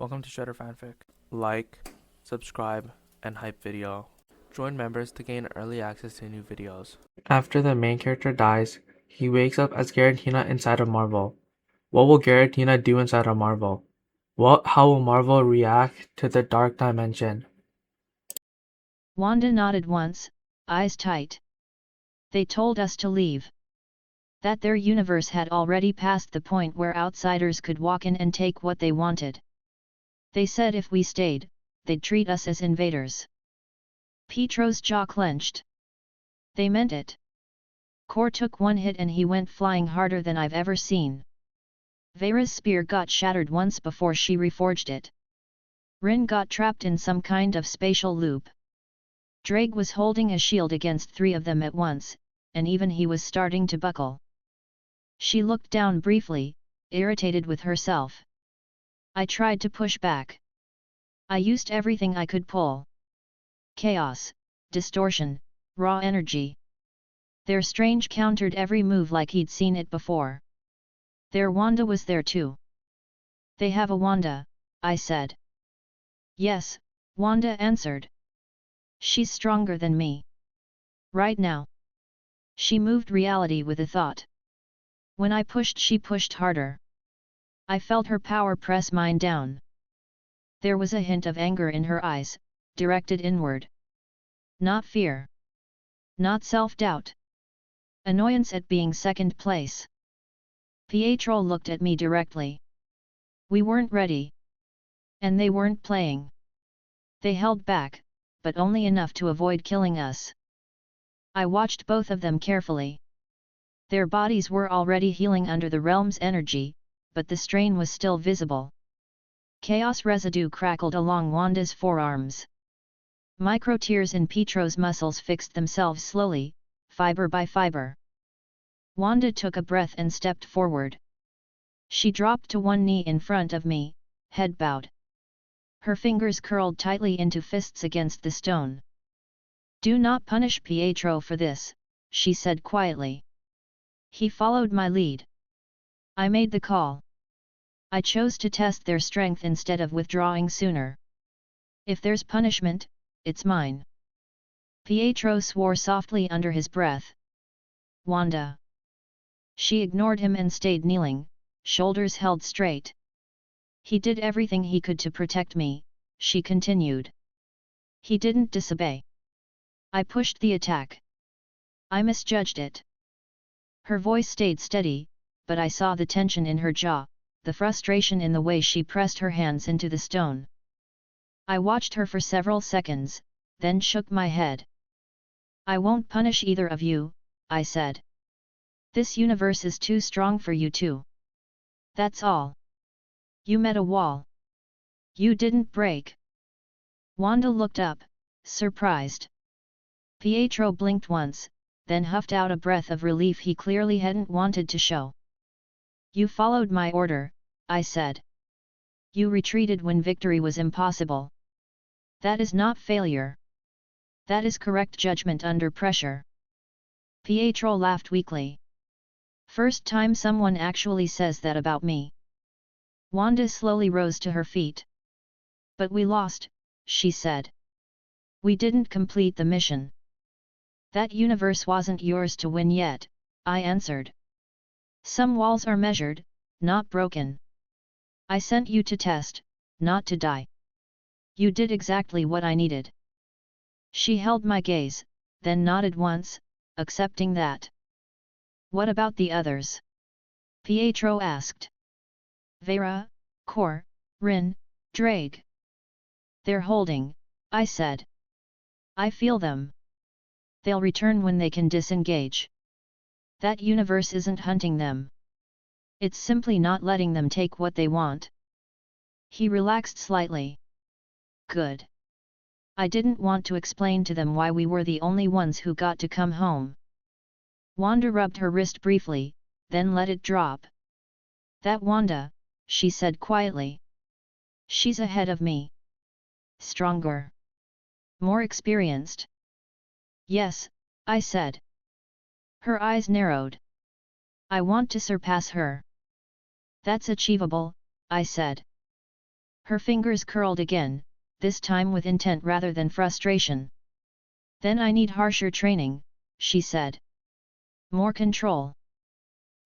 Welcome to Shredder Fanfic. Like, subscribe, and hype video. Join members to gain early access to new videos. After the main character dies, he wakes up as Giratina inside of Marvel. What will Giratina do inside of Marvel? How will Marvel react to the dark dimension? Wanda nodded once, eyes tight. They told us to leave. That their universe had already passed the point where outsiders could walk in and take what they wanted. They said if we stayed, they'd treat us as invaders. Pietro's jaw clenched. They meant it. Kor took one hit and he went flying harder than I've ever seen. Vera's spear got shattered once before she reforged it. Rin got trapped in some kind of spatial loop. Drake was holding a shield against three of them at once, and even he was starting to buckle. She looked down briefly, irritated with herself. I tried to push back. I used everything I could pull. Chaos, distortion, raw energy. Their strange countered every move like he'd seen it before. Their Wanda was there too. They have a Wanda, I said. Yes, Wanda answered. She's stronger than me. Right now. She moved reality with a thought. When I pushed, she pushed harder. I felt her power press mine down. There was a hint of anger in her eyes, directed inward. Not fear. Not self-doubt. Annoyance at being second place. Pietro looked at me directly. We weren't ready. And they weren't playing. They held back, but only enough to avoid killing us. I watched both of them carefully. Their bodies were already healing under the realm's energy, but the strain was still visible. Chaos residue crackled along Wanda's forearms. Micro tears in Pietro's muscles fixed themselves slowly, fiber by fiber. Wanda took a breath and stepped forward. She dropped to one knee in front of me, head bowed. Her fingers curled tightly into fists against the stone. Do not punish Pietro for this, she said quietly. He followed my lead. I made the call. I chose to test their strength instead of withdrawing sooner. If there's punishment, it's mine. Pietro swore softly under his breath. Wanda. She ignored him and stayed kneeling, shoulders held straight. He did everything he could to protect me, she continued. He didn't disobey. I pushed the attack. I misjudged it. Her voice stayed steady, but I saw the tension in her jaw, the frustration in the way she pressed her hands into the stone. I watched her for several seconds, then shook my head. I won't punish either of you, I said. This universe is too strong for you two. That's all. You met a wall. You didn't break. Wanda looked up, surprised. Pietro blinked once, then huffed out a breath of relief he clearly hadn't wanted to show. You followed my order, I said. You retreated when victory was impossible. That is not failure. That is correct judgment under pressure. Pietro laughed weakly. First time someone actually says that about me. Wanda slowly rose to her feet. But we lost, she said. We didn't complete the mission. That universe wasn't yours to win yet, I answered. Some walls are measured, not broken. I sent you to test, not to die. You did exactly what I needed. She held my gaze, then nodded once, accepting that. What about the others? Pietro asked. Vera, Kor, Rin, Drake. They're holding, I said. I feel them. They'll return when they can disengage. That universe isn't hunting them. It's simply not letting them take what they want. He relaxed slightly. Good. I didn't want to explain to them why we were the only ones who got to come home. Wanda rubbed her wrist briefly, then let it drop. That Wanda, she said quietly. She's ahead of me. Stronger. More experienced. Yes, I said. Her eyes narrowed. I want to surpass her. That's achievable, I said. Her fingers curled again, this time with intent rather than frustration. Then I need harsher training, she said. More control.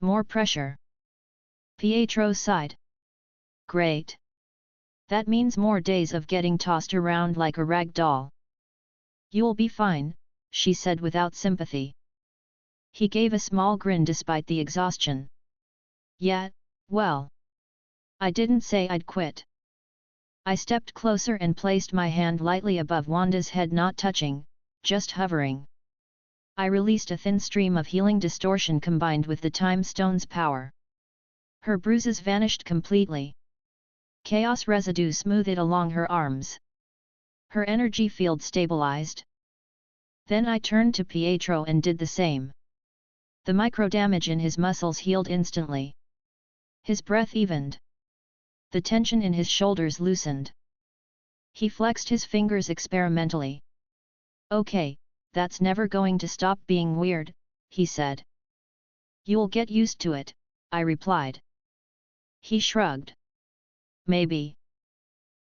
More pressure. Pietro sighed. Great. That means more days of getting tossed around like a rag doll. You'll be fine, she said without sympathy. He gave a small grin despite the exhaustion. Yeah, well. I didn't say I'd quit. I stepped closer and placed my hand lightly above Wanda's head, not touching, just hovering. I released a thin stream of healing distortion combined with the time stone's power. Her bruises vanished completely. Chaos residue smoothed along her arms. Her energy field stabilized. Then I turned to Pietro and did the same. The micro-damage in his muscles healed instantly. His breath evened. The tension in his shoulders loosened. He flexed his fingers experimentally. Okay, that's never going to stop being weird, he said. You'll get used to it, I replied. He shrugged. Maybe.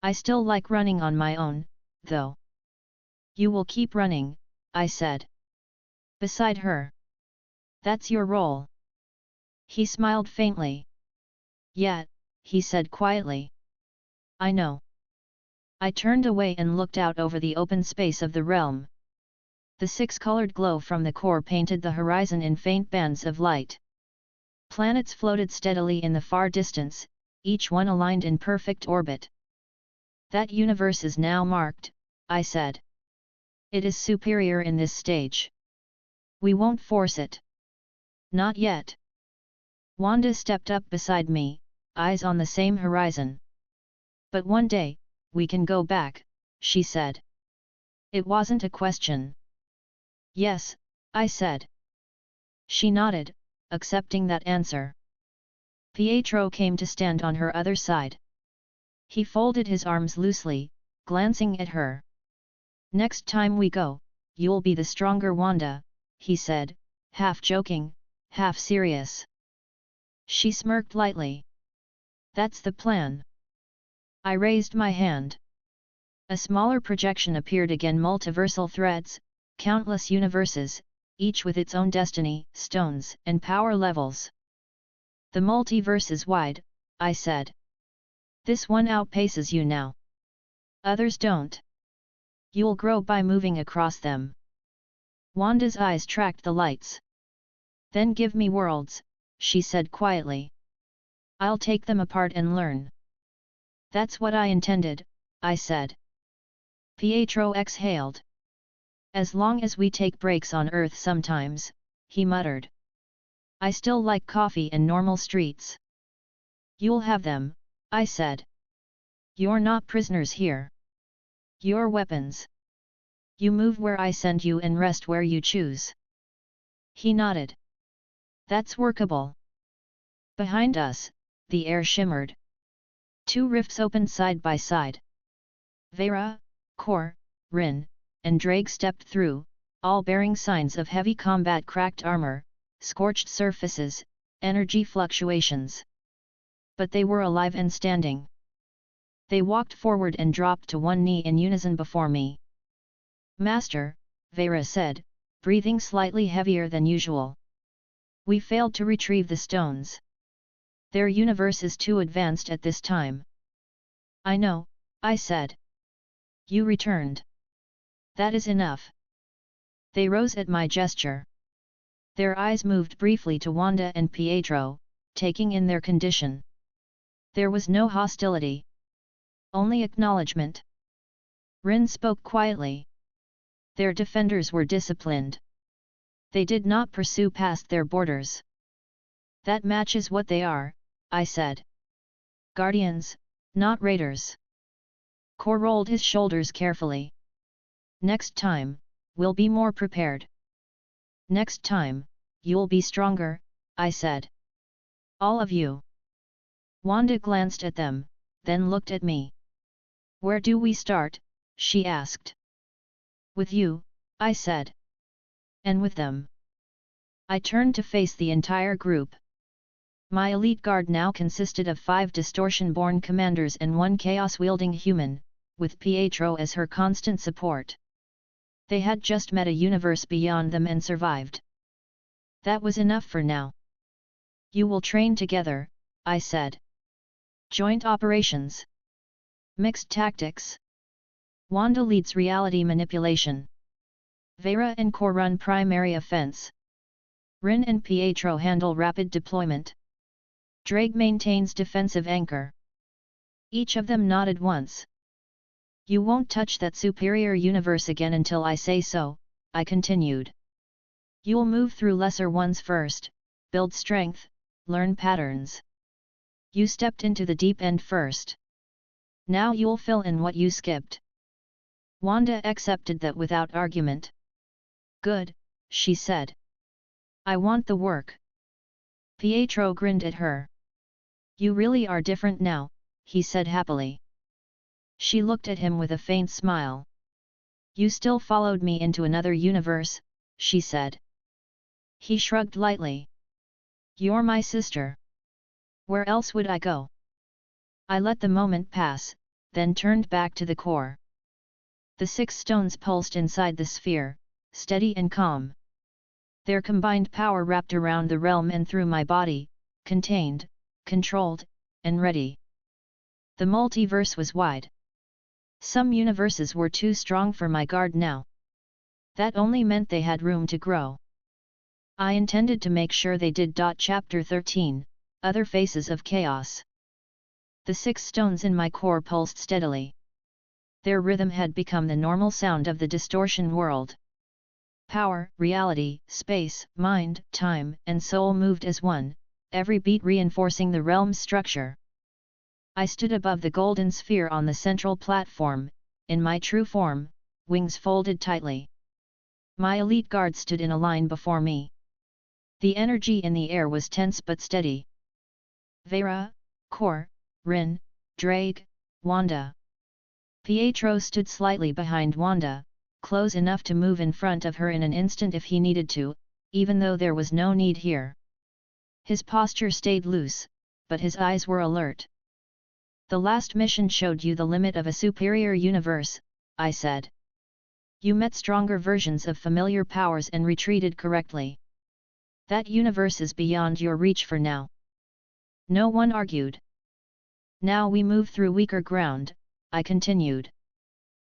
I still like running on my own, though. You will keep running, I said. Beside her. That's your role. He smiled faintly. Yeah, he said quietly. I know. I turned away and looked out over the open space of the realm. The six-colored glow from the core painted the horizon in faint bands of light. Planets floated steadily in the far distance, each one aligned in perfect orbit. That universe is now marked, I said. It is superior in this stage. We won't force it. Not yet. Wanda stepped up beside me, eyes on the same horizon. But one day, we can go back, she said. It wasn't a question. Yes, I said. She nodded, accepting that answer. Pietro came to stand on her other side. He folded his arms loosely, glancing at her. Next time we go, you'll be the stronger Wanda, he said, half joking, half serious. She smirked lightly. That's the plan. I raised my hand. A smaller projection appeared again, multiversal threads, countless universes, each with its own destiny, stones, and power levels. The multiverse is wide, I said. This one outpaces you now. Others don't. You'll grow by moving across them. Wanda's eyes tracked the lights. Then give me worlds, she said quietly. I'll take them apart and learn. That's what I intended, I said. Pietro exhaled. As long as we take breaks on Earth sometimes, he muttered. I still like coffee and normal streets. You'll have them, I said. You're not prisoners here. You're weapons. You move where I send you and rest where you choose. He nodded. That's workable. Behind us, the air shimmered. Two rifts opened side by side. Vera, Kor, Rin, and Drake stepped through, all bearing signs of heavy combat: cracked armor, scorched surfaces, energy fluctuations. But they were alive and standing. They walked forward and dropped to one knee in unison before me. Master, Vera said, breathing slightly heavier than usual. We failed to retrieve the stones. Their universe is too advanced at this time. I know, I said. You returned. That is enough. They rose at my gesture. Their eyes moved briefly to Wanda and Pietro, taking in their condition. There was no hostility. Only acknowledgement. Rin spoke quietly. Their defenders were disciplined. They did not pursue past their borders. That matches what they are, I said. Guardians, not raiders. Kor rolled his shoulders carefully. Next time, we'll be more prepared. Next time, you'll be stronger, I said. All of you. Wanda glanced at them, then looked at me. Where do we start? She asked. With you, I said. And with them. I turned to face the entire group. My elite guard now consisted of 5 distortion-born commanders and 1 chaos-wielding human, with Pietro as her constant support. They had just met a universe beyond them and survived. That was enough for now. You will train together, I said. Joint operations. Mixed tactics. Wanda leads reality manipulation. Vera and Core run primary offense. Rin and Pietro handle rapid deployment. Drake maintains defensive anchor. Each of them nodded once. You won't touch that superior universe again until I say so, I continued. You'll move through lesser ones first, build strength, learn patterns. You stepped into the deep end first. Now you'll fill in what you skipped. Wanda accepted that without argument. Good, she said. I want the work. Pietro grinned at her. You really are different now, he said happily. She looked at him with a faint smile. You still followed me into another universe, she said. He shrugged lightly. You're my sister. Where else would I go? I let the moment pass, then turned back to the core. The 6 stones pulsed inside the sphere, steady and calm. Their combined power wrapped around the realm and through my body, contained, controlled, and ready. The multiverse was wide. Some universes were too strong for my guard now. That only meant they had room to grow. I intended to make sure they did. Chapter 13, Other Faces of Chaos. The 6 stones in my core pulsed steadily. Their rhythm had become the normal sound of the distortion world. Power, reality, space, mind, time, and soul moved as one, every beat reinforcing the realm's structure. I stood above the golden sphere on the central platform, in my true form, wings folded tightly. My elite guard stood in a line before me. The energy in the air was tense but steady. Vera, Core, Rin, Drake, Wanda. Pietro stood slightly behind Wanda, close enough to move in front of her in an instant if he needed to, even though there was no need here. His posture stayed loose, but his eyes were alert. The last mission showed you the limit of a superior universe, I said. You met stronger versions of familiar powers and retreated correctly. That universe is beyond your reach for now. No one argued. Now we move through weaker ground, I continued.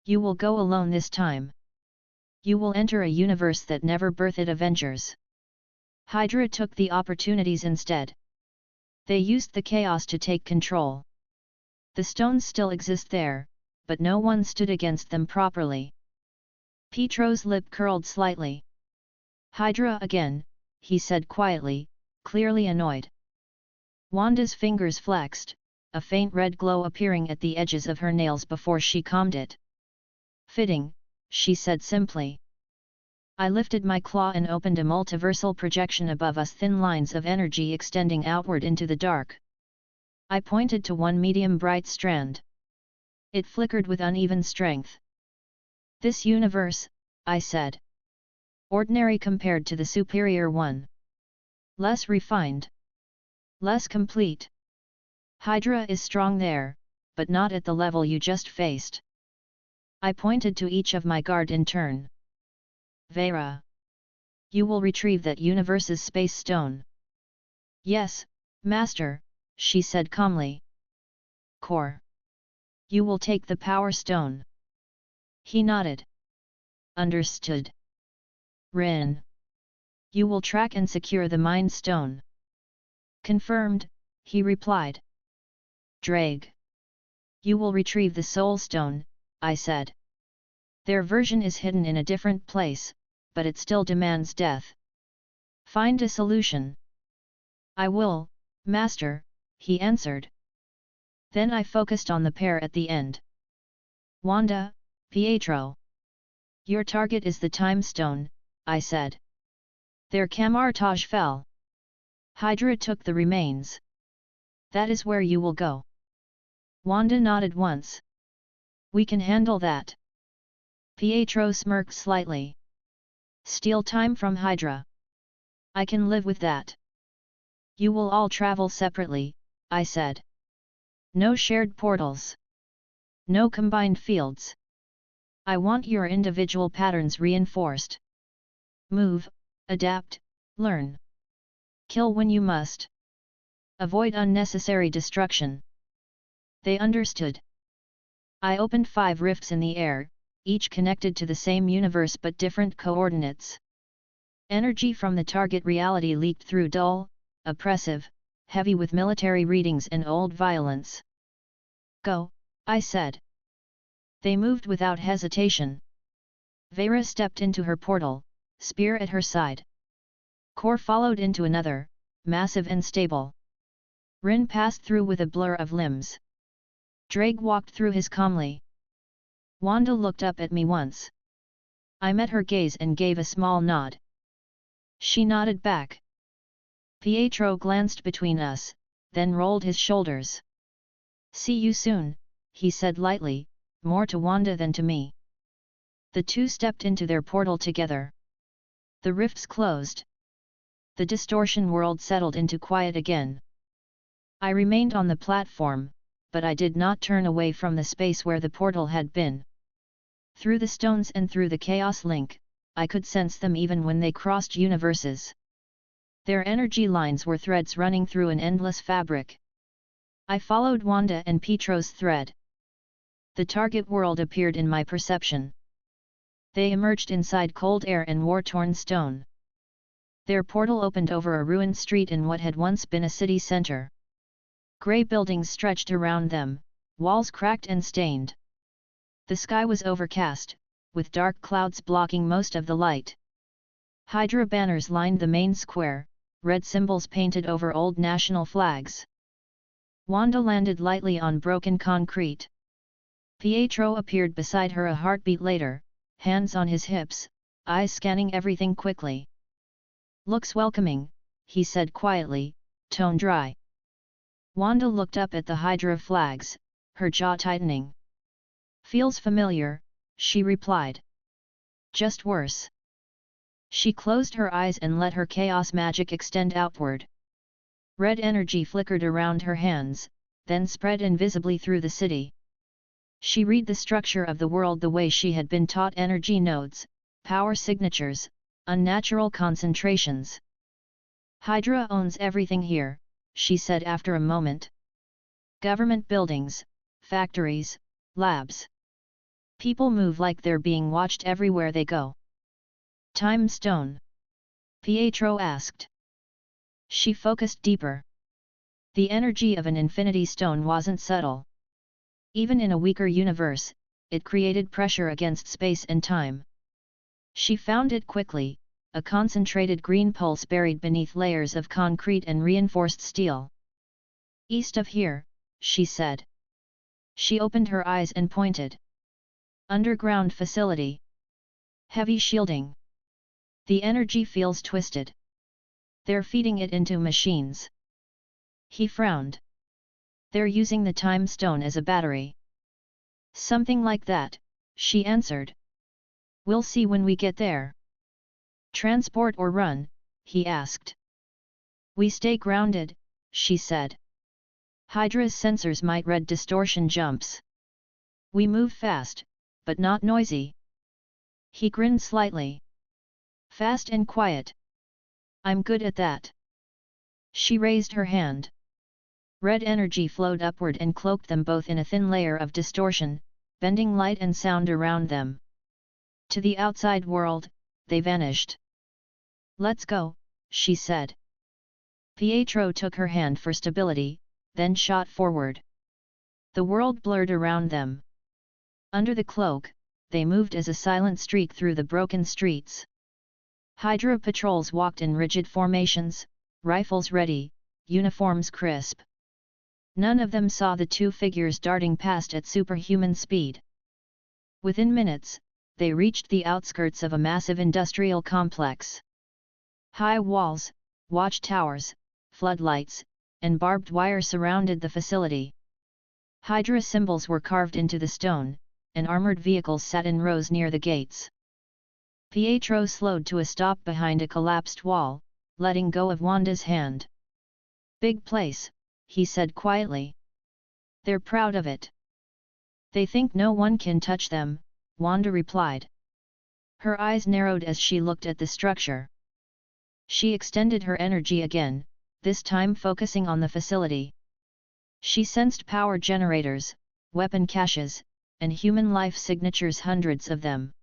You will go alone this time. You will enter a universe that never birthed Avengers. Hydra took the opportunities instead. They used the chaos to take control. The stones still exist there, but no one stood against them properly. Pietro's lip curled slightly. Hydra again, he said quietly, clearly annoyed. Wanda's fingers flexed, a faint red glow appearing at the edges of her nails before she calmed it. Fitting, she said simply. I lifted my claw and opened a multiversal projection above us, thin lines of energy extending outward into the dark. I pointed to one medium bright strand. It flickered with uneven strength. This universe, I said. Ordinary compared to the superior one. Less refined. Less complete. Hydra is strong there, but not at the level you just faced. I pointed to each of my guard in turn. Vera. You will retrieve that universe's space stone. Yes, Master, she said calmly. Core. You will take the power stone. He nodded. Understood. Rin. You will track and secure the mind stone. Confirmed, he replied. Drake. You will retrieve the soul stone, I said. Their version is hidden in a different place, but it still demands death. Find a solution. I will, Master, he answered. Then I focused on the pair at the end. Wanda, Pietro. Your target is the time stone, I said. Their camartage fell. Hydra took the remains. That is where you will go. Wanda nodded once. We can handle that. Pietro smirked slightly. Steal time from Hydra. I can live with that. You will all travel separately, I said. No shared portals. No combined fields. I want your individual patterns reinforced. Move, adapt, learn. Kill when you must. Avoid unnecessary destruction. They understood. I opened 5 rifts in the air, each connected to the same universe but different coordinates. Energy from the target reality leaked through dull, oppressive, heavy with military readings and old violence. Go, I said. They moved without hesitation. Vera stepped into her portal, spear at her side. Kor followed into another, massive and stable. Rin passed through with a blur of limbs. Drake walked through his calmly. Wanda looked up at me once. I met her gaze and gave a small nod. She nodded back. Pietro glanced between us, then rolled his shoulders. See you soon, he said lightly, more to Wanda than to me. The two stepped into their portal together. The rifts closed. The distortion world settled into quiet again. I remained on the platform, but I did not turn away from the space where the portal had been. Through the stones and through the chaos link, I could sense them even when they crossed universes. Their energy lines were threads running through an endless fabric. I followed Wanda and Pietro's thread. The target world appeared in my perception. They emerged inside cold air and war-torn stone. Their portal opened over a ruined street in what had once been a city center. Grey buildings stretched around them, walls cracked and stained. The sky was overcast, with dark clouds blocking most of the light. Hydra banners lined the main square, red symbols painted over old national flags. Wanda landed lightly on broken concrete. Pietro appeared beside her a heartbeat later, hands on his hips, eyes scanning everything quickly. Looks welcoming, he said quietly, tone dry. Wanda looked up at the Hydra flags, her jaw tightening. Feels familiar, she replied. Just worse. She closed her eyes and let her chaos magic extend outward. Red energy flickered around her hands, then spread invisibly through the city. She read the structure of the world the way she had been taught: energy nodes, power signatures, unnatural concentrations. Hydra owns everything here, she said after a moment. Government buildings, factories, labs. People move like they're being watched everywhere they go. Time stone? Pietro asked. She focused deeper. The energy of an infinity stone wasn't subtle. Even in a weaker universe, it created pressure against space and time. She found it quickly, a concentrated green pulse buried beneath layers of concrete and reinforced steel. East of here, she said. She opened her eyes and pointed. Underground facility. Heavy shielding. The energy feels twisted. They're feeding it into machines. He frowned. They're using the time stone as a battery. Something like that, she answered. We'll see when we get there. Transport or run? He asked. We stay grounded, she said. Hydra's sensors might read distortion jumps. We move fast, but not noisy. He grinned slightly. Fast and quiet. I'm good at that. She raised her hand. Red energy flowed upward and cloaked them both in a thin layer of distortion, bending light and sound around them. To the outside world, they vanished. Let's go, she said. Pietro took her hand for stability, then shot forward. The world blurred around them. Under the cloak, they moved as a silent streak through the broken streets. Hydra patrols walked in rigid formations, rifles ready, uniforms crisp. None of them saw the two figures darting past at superhuman speed. Within minutes, they reached the outskirts of a massive industrial complex. High walls, watchtowers, floodlights, and barbed wire surrounded the facility. Hydra symbols were carved into the stone, and armored vehicles sat in rows near the gates. Pietro slowed to a stop behind a collapsed wall, letting go of Wanda's hand. Big place, he said quietly. They're proud of it. They think no one can touch them, Wanda replied. Her eyes narrowed as she looked at the structure. She extended her energy again, this time focusing on the facility. She sensed power generators, weapon caches, and human life signatures, hundreds of them.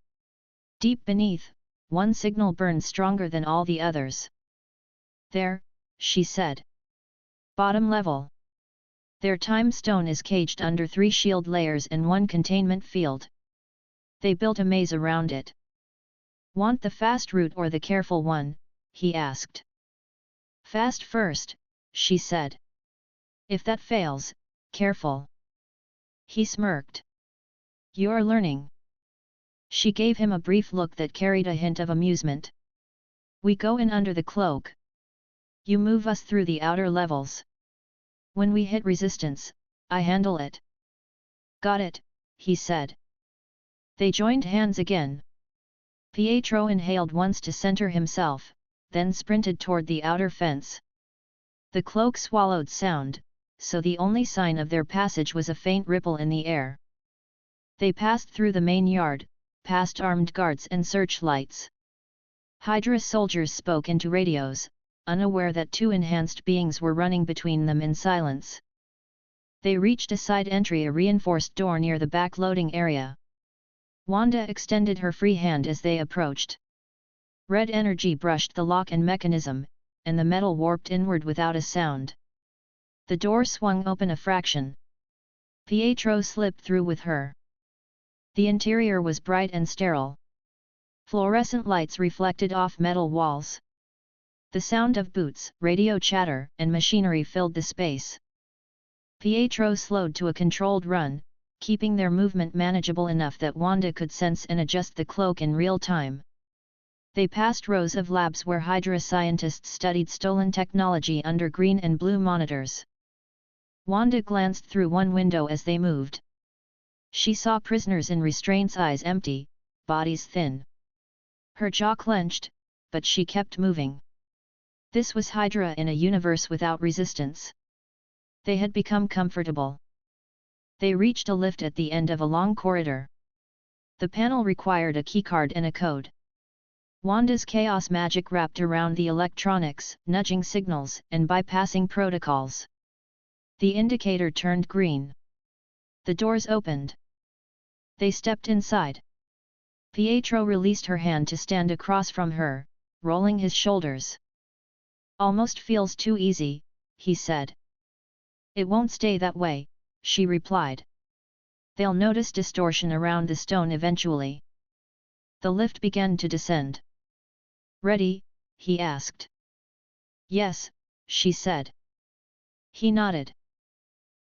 Deep beneath, one signal burned stronger than all the others. There, she said. Bottom level. Their time stone is caged under 3 shield layers and 1 containment field. They built a maze around it. Want the fast route or the careful one? He asked. Fast first, she said. If that fails, careful. He smirked. You're learning. She gave him a brief look that carried a hint of amusement. We go in under the cloak. You move us through the outer levels. When we hit resistance, I handle it. Got it, he said. They joined hands again. Pietro inhaled once to center himself, then sprinted toward the outer fence. The cloak swallowed sound, so the only sign of their passage was a faint ripple in the air. They passed through the main yard, past armed guards and searchlights. Hydra soldiers spoke into radios, unaware that 2 enhanced beings were running between them in silence. They reached a side entry, a reinforced door near the back loading area. Wanda extended her free hand as they approached. Red energy brushed the lock and mechanism, and the metal warped inward without a sound. The door swung open a fraction. Pietro slipped through with her. The interior was bright and sterile. Fluorescent lights reflected off metal walls. The sound of boots, radio chatter, and machinery filled the space. Pietro slowed to a controlled run, keeping their movement manageable enough that Wanda could sense and adjust the cloak in real time. They passed rows of labs where Hydra scientists studied stolen technology under green and blue monitors. Wanda glanced through one window as they moved. She saw prisoners in restraints, eyes empty, bodies thin. Her jaw clenched, but she kept moving. This was Hydra in a universe without resistance. They had become comfortable. They reached a lift at the end of a long corridor. The panel required a keycard and a code. Wanda's chaos magic wrapped around the electronics, nudging signals and bypassing protocols. The indicator turned green. The doors opened. They stepped inside. Pietro released her hand to stand across from her, rolling his shoulders. Almost feels too easy, he said. It won't stay that way, she replied. They'll notice distortion around the stone eventually. The lift began to descend. Ready? He asked. Yes, she said. He nodded.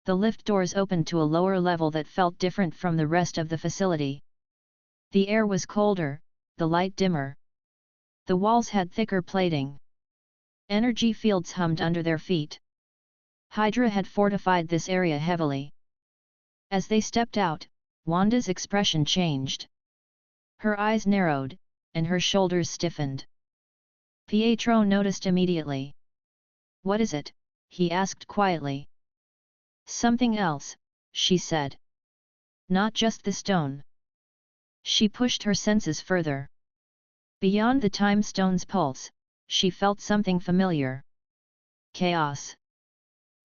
The lift doors opened to a lower level that felt different from the rest of the facility. The air was colder, the light dimmer. The walls had thicker plating. Energy fields hummed under their feet. Hydra had fortified this area heavily. As they stepped out, Wanda's expression changed. Her eyes narrowed, and her shoulders stiffened. Pietro noticed immediately. What is it? He asked quietly. Something else, she said. Not just the stone. She pushed her senses further. Beyond the time stone's pulse, she felt something familiar. Chaos.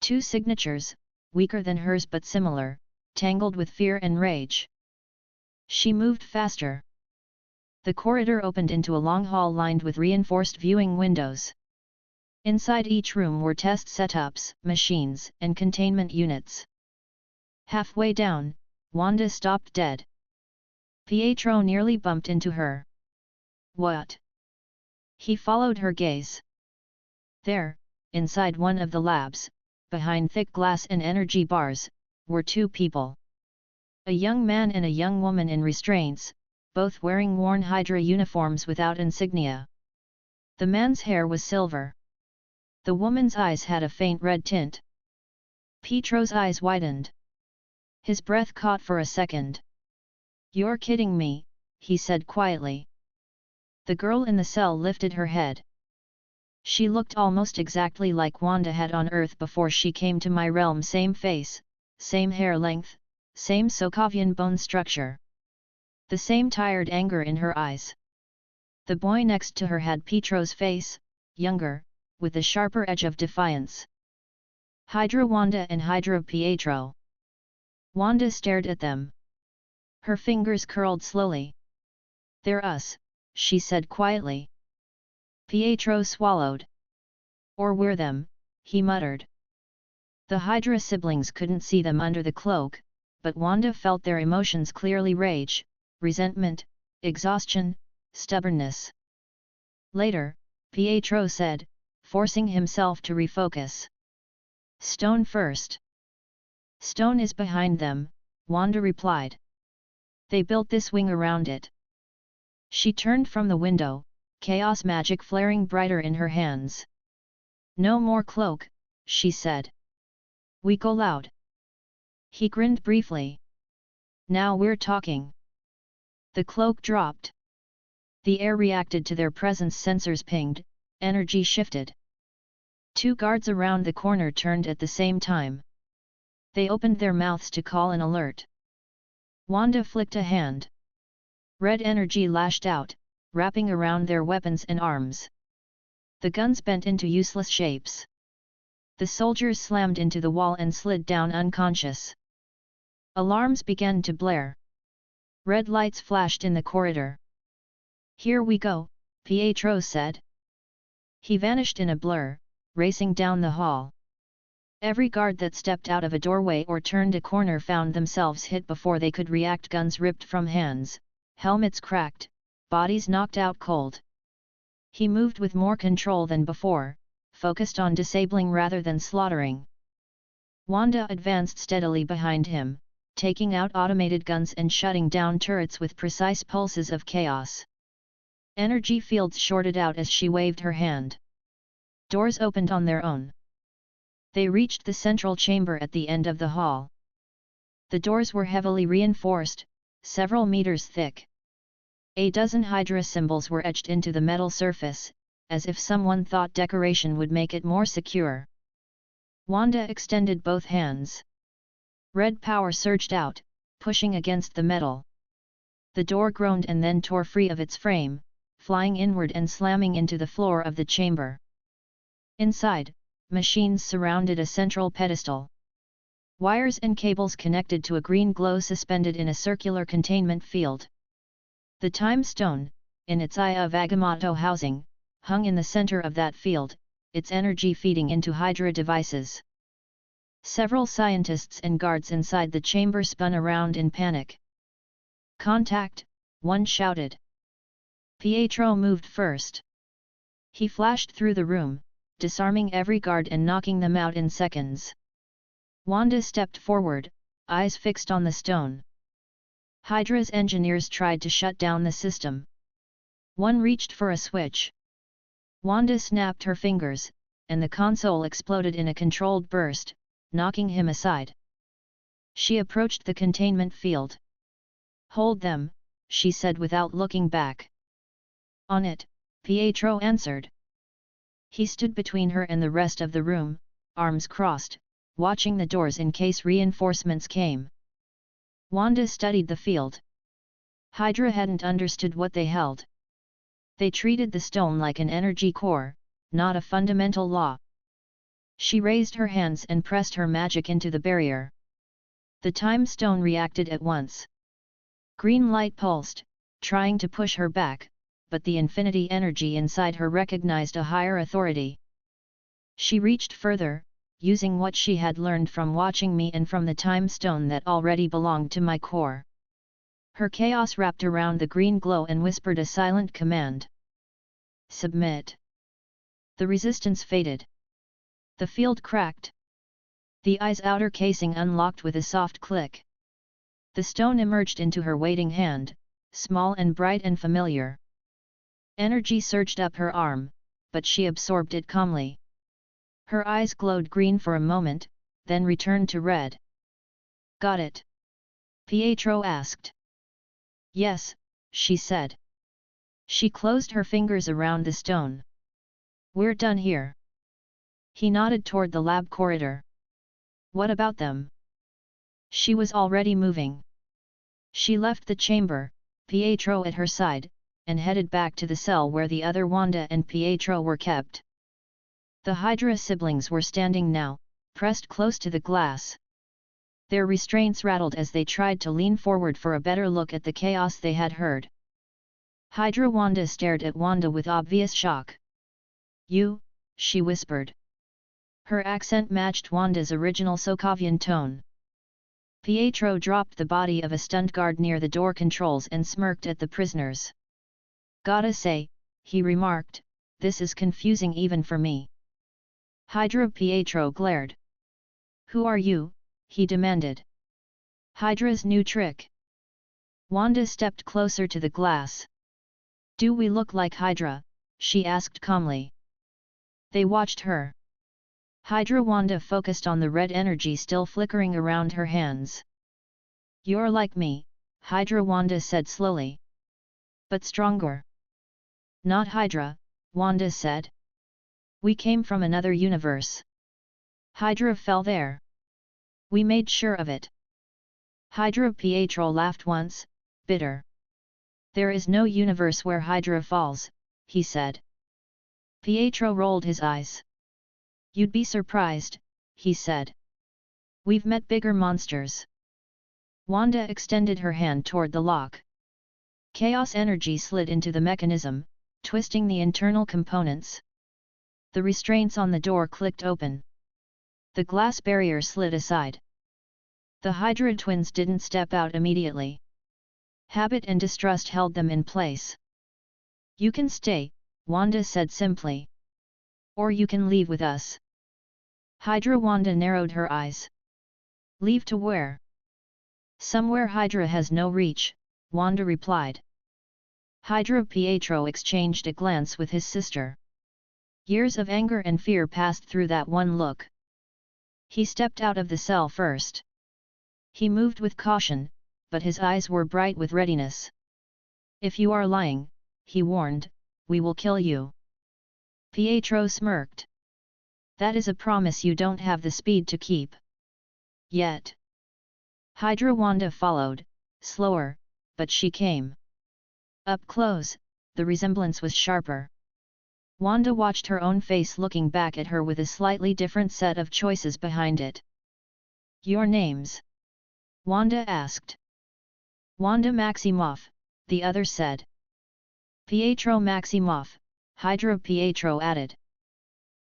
2 signatures, weaker than hers but similar, tangled with fear and rage. She moved faster. The corridor opened into a long hall lined with reinforced viewing windows. Inside each room were test setups, machines, and containment units. Halfway down, Wanda stopped dead. Pietro nearly bumped into her. What? He followed her gaze. There, inside one of the labs, behind thick glass and energy bars, were 2 people. A young man and a young woman in restraints, both wearing worn Hydra uniforms without insignia. The man's hair was silver. The woman's eyes had a faint red tint. Pietro's eyes widened. His breath caught for a second. You're kidding me, he said quietly. The girl in the cell lifted her head. She looked almost exactly like Wanda had on Earth before she came to my realm. Same face, same hair length, same Sokovian bone structure. The same tired anger in her eyes. The boy next to her had Pietro's face, younger, with a sharper edge of defiance. Hydra Wanda and Hydra Pietro. Wanda stared at them. Her fingers curled slowly. "They're us," she said quietly. Pietro swallowed. "Or we're them," he muttered. The Hydra siblings couldn't see them under the cloak, but Wanda felt their emotions clearly: rage, resentment, exhaustion, stubbornness. Later, Pietro said, forcing himself to refocus. "Stone first." "Stone is behind them," Wanda replied. "They built this wing around it." She turned from the window, chaos magic flaring brighter in her hands. "No more cloak," she said. "We go loud." He grinned briefly. "Now we're talking." The cloak dropped. The air reacted to their presence. Sensors pinged, energy shifted. Two guards around the corner turned at the same time. They opened their mouths to call an alert. Wanda flicked a hand. Red energy lashed out, wrapping around their weapons and arms. The guns bent into useless shapes. The soldiers slammed into the wall and slid down unconscious. Alarms began to blare. Red lights flashed in the corridor. "Here we go," Pietro said. He vanished in a blur, racing down the hall. Every guard that stepped out of a doorway or turned a corner found themselves hit before they could react. Guns ripped from hands, helmets cracked, bodies knocked out cold. He moved with more control than before, focused on disabling rather than slaughtering. Wanda advanced steadily behind him, taking out automated guns and shutting down turrets with precise pulses of chaos. Energy fields shorted out as she waved her hand. Doors opened on their own. They reached the central chamber at the end of the hall. The doors were heavily reinforced, several meters thick. A dozen Hydra symbols were etched into the metal surface, as if someone thought decoration would make it more secure. Wanda extended both hands. Red power surged out, pushing against the metal. The door groaned and then tore free of its frame, flying inward and slamming into the floor of the chamber. Inside, machines surrounded a central pedestal. Wires and cables connected to a green glow suspended in a circular containment field. The Time Stone, in its Eye of Agamotto housing, hung in the center of that field, its energy feeding into Hydra devices. Several scientists and guards inside the chamber spun around in panic. "Contact," one shouted. Pietro moved first. He flashed through the room, disarming every guard and knocking them out in seconds. Wanda stepped forward, eyes fixed on the stone. Hydra's engineers tried to shut down the system. One reached for a switch. Wanda snapped her fingers, and the console exploded in a controlled burst, knocking him aside. She approached the containment field. "Hold them," she said without looking back. "On it," Pietro answered. He stood between her and the rest of the room, arms crossed, watching the doors in case reinforcements came. Wanda studied the field. Hydra hadn't understood what they held. They treated the stone like an energy core, not a fundamental law. She raised her hands and pressed her magic into the barrier. The Time Stone reacted at once. Green light pulsed, trying to push her back, but the infinity energy inside her recognized a higher authority. She reached further, using what she had learned from watching me and from the Time Stone that already belonged to my core. Her chaos wrapped around the green glow and whispered a silent command. "Submit." The resistance faded. The field cracked. The eye's outer casing unlocked with a soft click. The stone emerged into her waiting hand, small and bright and familiar. Energy surged up her arm, but she absorbed it calmly. Her eyes glowed green for a moment, then returned to red. "Got it?" Pietro asked. "Yes," she said. She closed her fingers around the stone. We're done here. He nodded toward the lab corridor. What about them? She was already moving. She left the chamber, Pietro at her side, and headed back to the cell where the other Wanda and Pietro were kept. The Hydra siblings were standing now, pressed close to the glass. Their restraints rattled as they tried to lean forward for a better look at the chaos they had heard. Hydra Wanda stared at Wanda with obvious shock. "You," she whispered. Her accent matched Wanda's original Sokovian tone. Pietro dropped the body of a stunned guard near the door controls and smirked at the prisoners. "Gotta say," he remarked, "this is confusing even for me." Hydra Pietro glared. "Who are you?" he demanded. "Hydra's new trick." Wanda stepped closer to the glass. "Do we look like Hydra?" she asked calmly. They watched her. Hydra Wanda focused on the red energy still flickering around her hands. "You're like me," Hydra Wanda said slowly. "But stronger." "Not Hydra," Wanda said. "We came from another universe. Hydra fell there. We made sure of it." Hydra Pietro laughed once, bitter. "There is no universe where Hydra falls," he said. Pietro rolled his eyes. "You'd be surprised," he said. "We've met bigger monsters." Wanda extended her hand toward the lock. Chaos energy slid into the mechanism, twisting the internal components. The restraints on the door clicked open. The glass barrier slid aside. The Hydra twins didn't step out immediately. Habit and distrust held them in place. "You can stay," Wanda said simply. "Or you can leave with us." Hydra Wanda narrowed her eyes. "Leave to where?" "Somewhere Hydra has no reach," Wanda replied. Hydra Pietro exchanged a glance with his sister. Years of anger and fear passed through that one look. He stepped out of the cell first. He moved with caution, but his eyes were bright with readiness. "If you are lying," he warned, "we will kill you." Pietro smirked. "That is a promise you don't have the speed to keep. Yet." Hydra Wanda followed, slower, but she came. Up close, the resemblance was sharper. Wanda watched her own face looking back at her with a slightly different set of choices behind it. "Your names?" Wanda asked. "Wanda Maximoff," the other said. "Pietro Maximoff," Hydra Pietro added.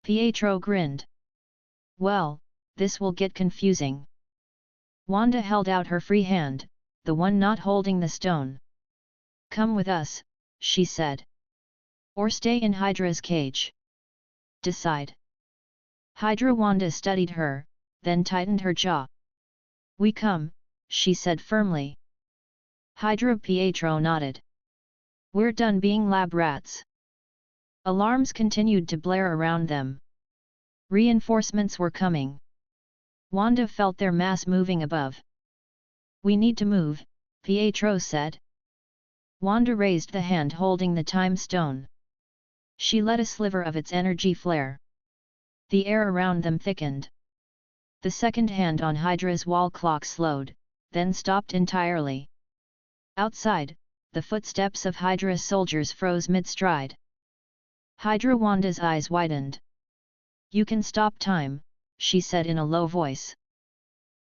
Pietro grinned. "Well, this will get confusing." Wanda held out her free hand, the one not holding the stone. "Come with us," she said. "Or stay in Hydra's cage. Decide." Hydra Wanda studied her, then tightened her jaw. "We come," she said firmly. Hydra Pietro nodded. "We're done being lab rats." Alarms continued to blare around them. Reinforcements were coming. Wanda felt their mass moving above. "We need to move," Pietro said. Wanda raised the hand holding the time stone. She let a sliver of its energy flare. The air around them thickened. The second hand on Hydra's wall clock slowed, then stopped entirely. Outside, the footsteps of Hydra's soldiers froze mid-stride. Hydra Wanda's eyes widened. "You can stop time," she said in a low voice.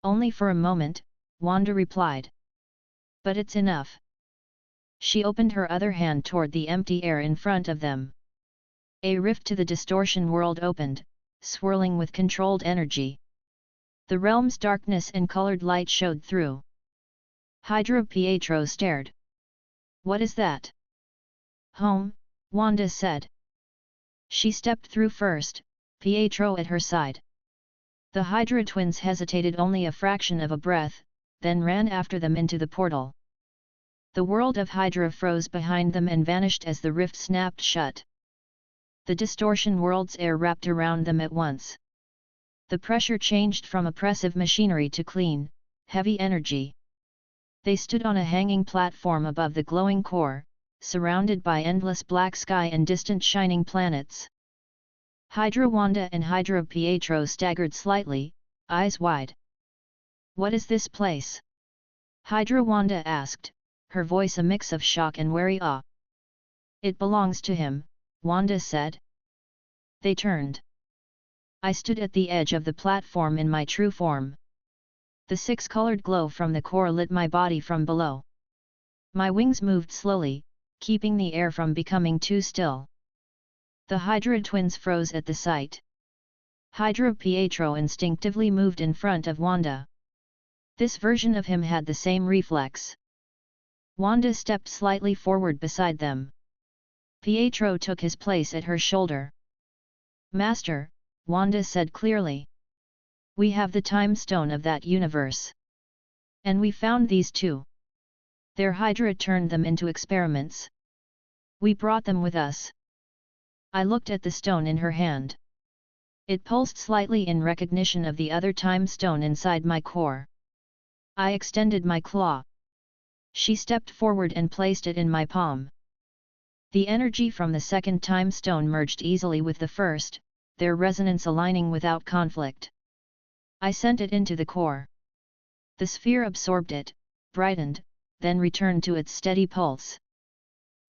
"Only for a moment," Wanda replied. "But it's enough." She opened her other hand toward the empty air in front of them. A rift to the distortion world opened, swirling with controlled energy. The realm's darkness and colored light showed through. Hydra Pietro stared. "What is that?" "Home," Wanda said. She stepped through first, Pietro at her side. The Hydra twins hesitated only a fraction of a breath, then ran after them into the portal. The world of Hydra froze behind them and vanished as the rift snapped shut. The distortion world's air wrapped around them at once. The pressure changed from oppressive machinery to clean, heavy energy. They stood on a hanging platform above the glowing core, surrounded by endless black sky and distant shining planets. Hydra Wanda and Hydra Pietro staggered slightly, eyes wide. What is this place? Hydra Wanda asked, her voice a mix of shock and wary awe. It belongs to him, Wanda said. They turned. I stood at the edge of the platform in my true form. The six-colored glow from the core lit my body from below. My wings moved slowly, keeping the air from becoming too still. The Hydra twins froze at the sight. Hydra Pietro instinctively moved in front of Wanda. This version of him had the same reflex. Wanda stepped slightly forward beside them. Pietro took his place at her shoulder. Master, Wanda said clearly. We have the time stone of that universe. And we found these two. Their Hydra turned them into experiments. We brought them with us. I looked at the stone in her hand. It pulsed slightly in recognition of the other time stone inside my core. I extended my claw. She stepped forward and placed it in my palm. The energy from the second time stone merged easily with the first, their resonance aligning without conflict. I sent it into the core. The sphere absorbed it, brightened, then returned to its steady pulse.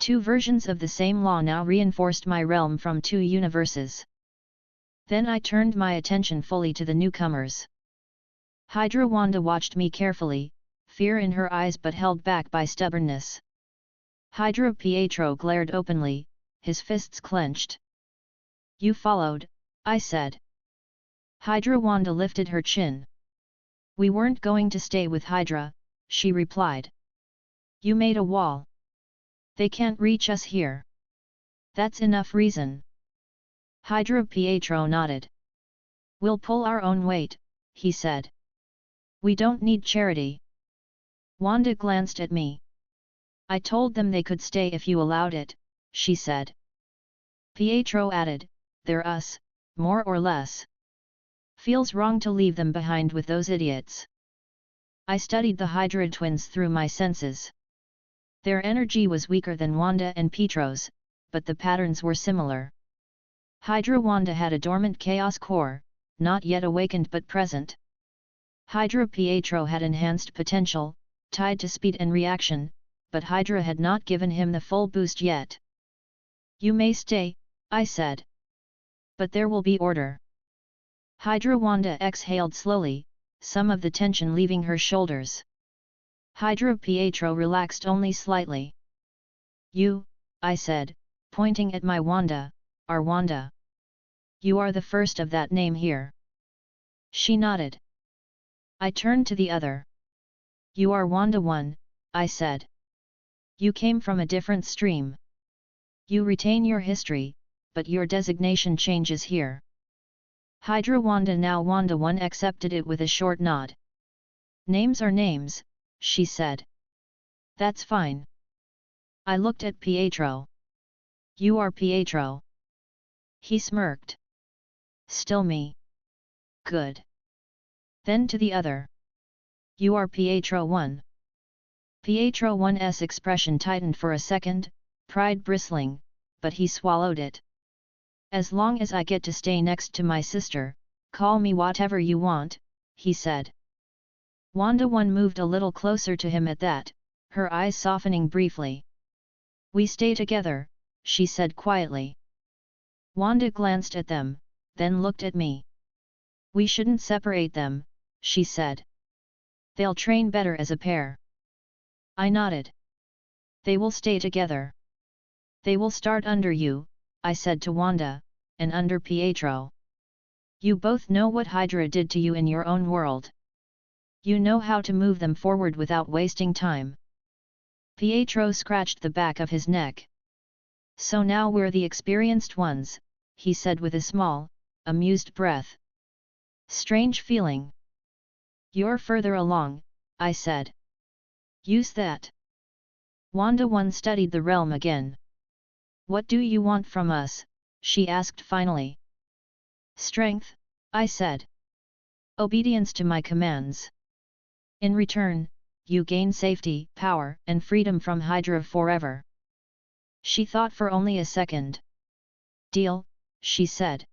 Two versions of the same law now reinforced my realm from two universes. Then I turned my attention fully to the newcomers. Hydra Wanda watched me carefully, fear in her eyes but held back by stubbornness. Hydra Pietro glared openly, his fists clenched. You followed, I said. Hydra Wanda lifted her chin. We weren't going to stay with Hydra, she replied. You made a wall. They can't reach us here. That's enough reason. Hydra Pietro nodded. We'll pull our own weight, he said. We don't need charity. Wanda glanced at me. I told them they could stay if you allowed it, she said. Pietro added, they're us, more or less. Feels wrong to leave them behind with those idiots. I studied the Hydra twins through my senses. Their energy was weaker than Wanda and Pietro's, but the patterns were similar. Hydra Wanda had a dormant chaos core, not yet awakened but present. Hydra Pietro had enhanced potential, tied to speed and reaction, but Hydra had not given him the full boost yet. You may stay, I said. But there will be order. Hydra Wanda exhaled slowly, some of the tension leaving her shoulders. Hydra Pietro relaxed only slightly. You, I said, pointing at my Wanda, are Wanda. You are the first of that name here. She nodded. I turned to the other. You are Wanda 1, I said. You came from a different stream. You retain your history, but your designation changes here. Hydra Wanda now Wanda 1 accepted it with a short nod. Names are names, she said. That's fine. I looked at Pietro. You are Pietro. He smirked. Still me. Good. Then to the other. You are Pietro 1. Pietro 1's expression tightened for a second, pride bristling, but he swallowed it. As long as I get to stay next to my sister, call me whatever you want, he said. Wanda 1 moved a little closer to him at that, her eyes softening briefly. We stay together, she said quietly. Wanda glanced at them, then looked at me. We shouldn't separate them, she said. They'll train better as a pair. I nodded. They will stay together. They will start under you, I said to Wanda, and under Pietro. You both know what Hydra did to you in your own world. You know how to move them forward without wasting time. Pietro scratched the back of his neck. So now we're the experienced ones, he said with a small, amused breath. Strange feeling. You're further along, I said. Use that. Wanda 1 studied the realm again. What do you want from us? She asked finally. Strength, I said. Obedience to my commands. In return, you gain safety, power, and freedom from Hydra forever. She thought for only a second. Deal, she said.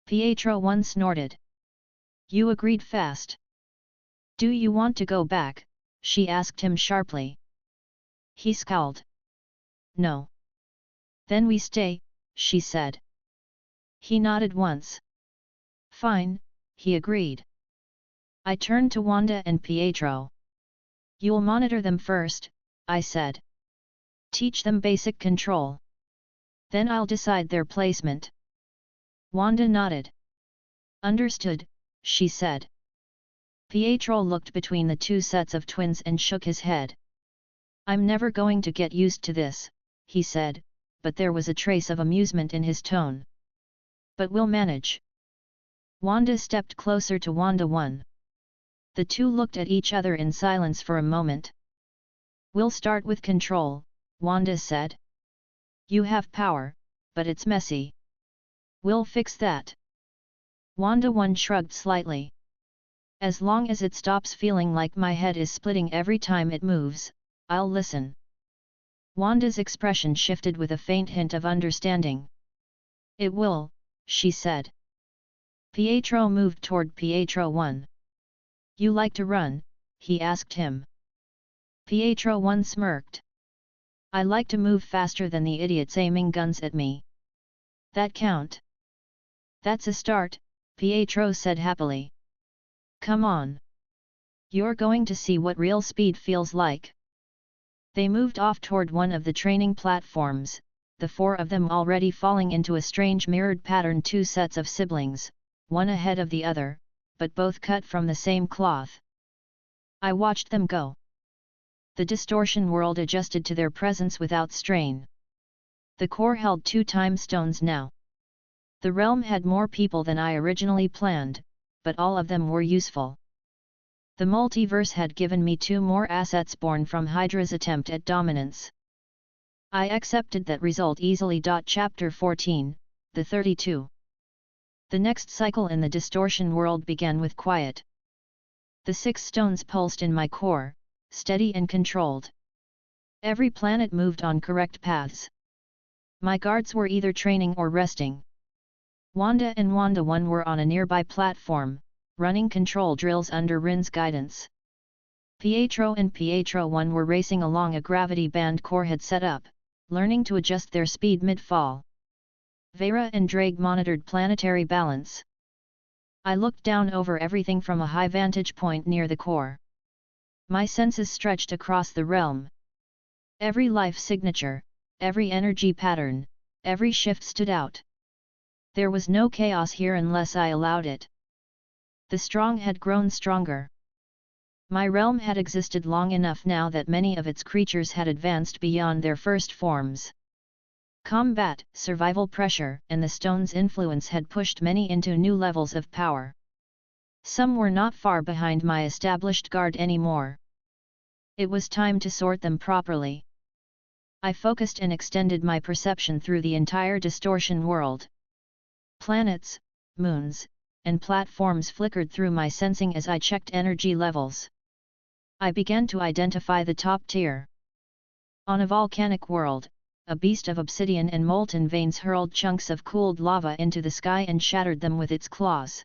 Pietro 1 snorted. You agreed fast. Do you want to go back? She asked him sharply. He scowled. No. Then we stay, she said. He nodded once. Fine, he agreed. I turned to Wanda and Pietro. You'll monitor them first, I said. Teach them basic control. Then I'll decide their placement. Wanda nodded. Understood, she said. Pietro looked between the two sets of twins and shook his head. I'm never going to get used to this, he said, but there was a trace of amusement in his tone. But we'll manage. Wanda stepped closer to Wanda 1. The two looked at each other in silence for a moment. We'll start with control, Wanda said. You have power, but it's messy. We'll fix that. Wanda 1 shrugged slightly. As long as it stops feeling like my head is splitting every time it moves, I'll listen. Wanda's expression shifted with a faint hint of understanding. It will, she said. Pietro moved toward Pietro 1. You like to run? He asked him. Pietro 1 smirked. I like to move faster than the idiots aiming guns at me. That count? That's a start, Pietro said happily. Come on. You're going to see what real speed feels like. They moved off toward one of the training platforms, the four of them already falling into a strange mirrored pattern, two sets of siblings, one ahead of the other, but both cut from the same cloth. I watched them go. The distortion world adjusted to their presence without strain. The core held 2 time stones now. The realm had more people than I originally planned, but all of them were useful. The multiverse had given me 2 more assets born from Hydra's attempt at dominance. I accepted that result easily. Chapter 14, The 32. The next cycle in the distortion world began with quiet. The 6 stones pulsed in my core, steady and controlled. Every planet moved on correct paths. My guards were either training or resting. Wanda and Wanda 1 were on a nearby platform, running control drills under Rin's guidance. Pietro and Pietro 1 were racing along a gravity band core had set up, learning to adjust their speed mid-fall. Vera and Drake monitored planetary balance. I looked down over everything from a high vantage point near the core. My senses stretched across the realm. Every life signature, every energy pattern, every shift stood out. There was no chaos here unless I allowed it. The strong had grown stronger. My realm had existed long enough now that many of its creatures had advanced beyond their first forms. Combat, survival pressure, and the stone's influence had pushed many into new levels of power. Some were not far behind my established guard anymore. It was time to sort them properly. I focused and extended my perception through the entire distortion world. Planets, moons, and platforms flickered through my sensing as I checked energy levels. I began to identify the top tier. On a volcanic world, a beast of obsidian and molten veins hurled chunks of cooled lava into the sky and shattered them with its claws.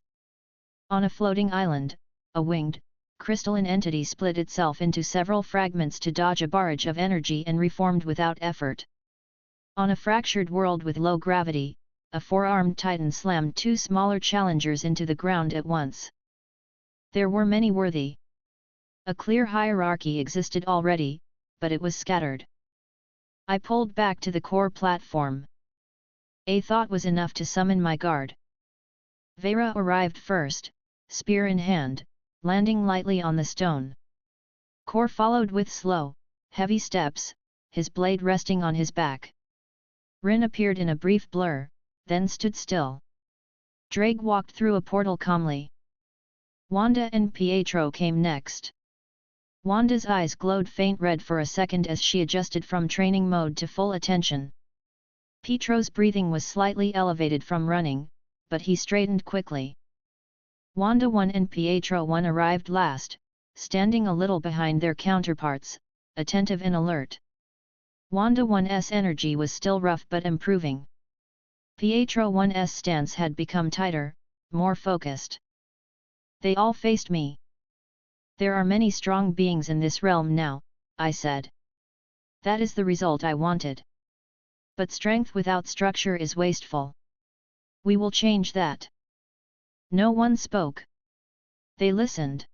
On a floating island, a winged, crystalline entity split itself into several fragments to dodge a barrage of energy and reformed without effort. On a fractured world with low gravity, a 4-armed titan slammed 2 smaller challengers into the ground at once. There were many worthy. A clear hierarchy existed already, but it was scattered. I pulled back to the core platform. A thought was enough to summon my guard. Vera arrived first, spear in hand, landing lightly on the stone. Core followed with slow, heavy steps, his blade resting on his back. Rin appeared in a brief blur, then stood still. Drake walked through a portal calmly. Wanda and Pietro came next. Wanda's eyes glowed faint red for a second as she adjusted from training mode to full attention. Pietro's breathing was slightly elevated from running, but he straightened quickly. Wanda 1 and Pietro 1 arrived last, standing a little behind their counterparts, attentive and alert. Wanda 1's energy was still rough but improving. Pietro I's stance had become tighter, more focused. They all faced me. There are many strong beings in this realm now, I said. That is the result I wanted. But strength without structure is wasteful. We will change that. No one spoke. They listened.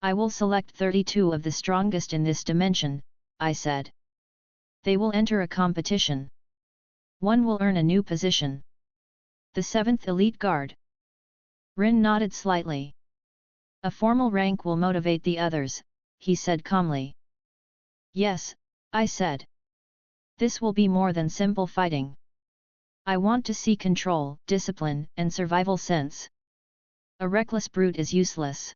I will select 32 of the strongest in this dimension, I said. They will enter a competition. One will earn a new position. The 7th Elite Guard. Rin nodded slightly. A formal rank will motivate the others, he said calmly. Yes, I said. This will be more than simple fighting. I want to see control, discipline, and survival sense. A reckless brute is useless.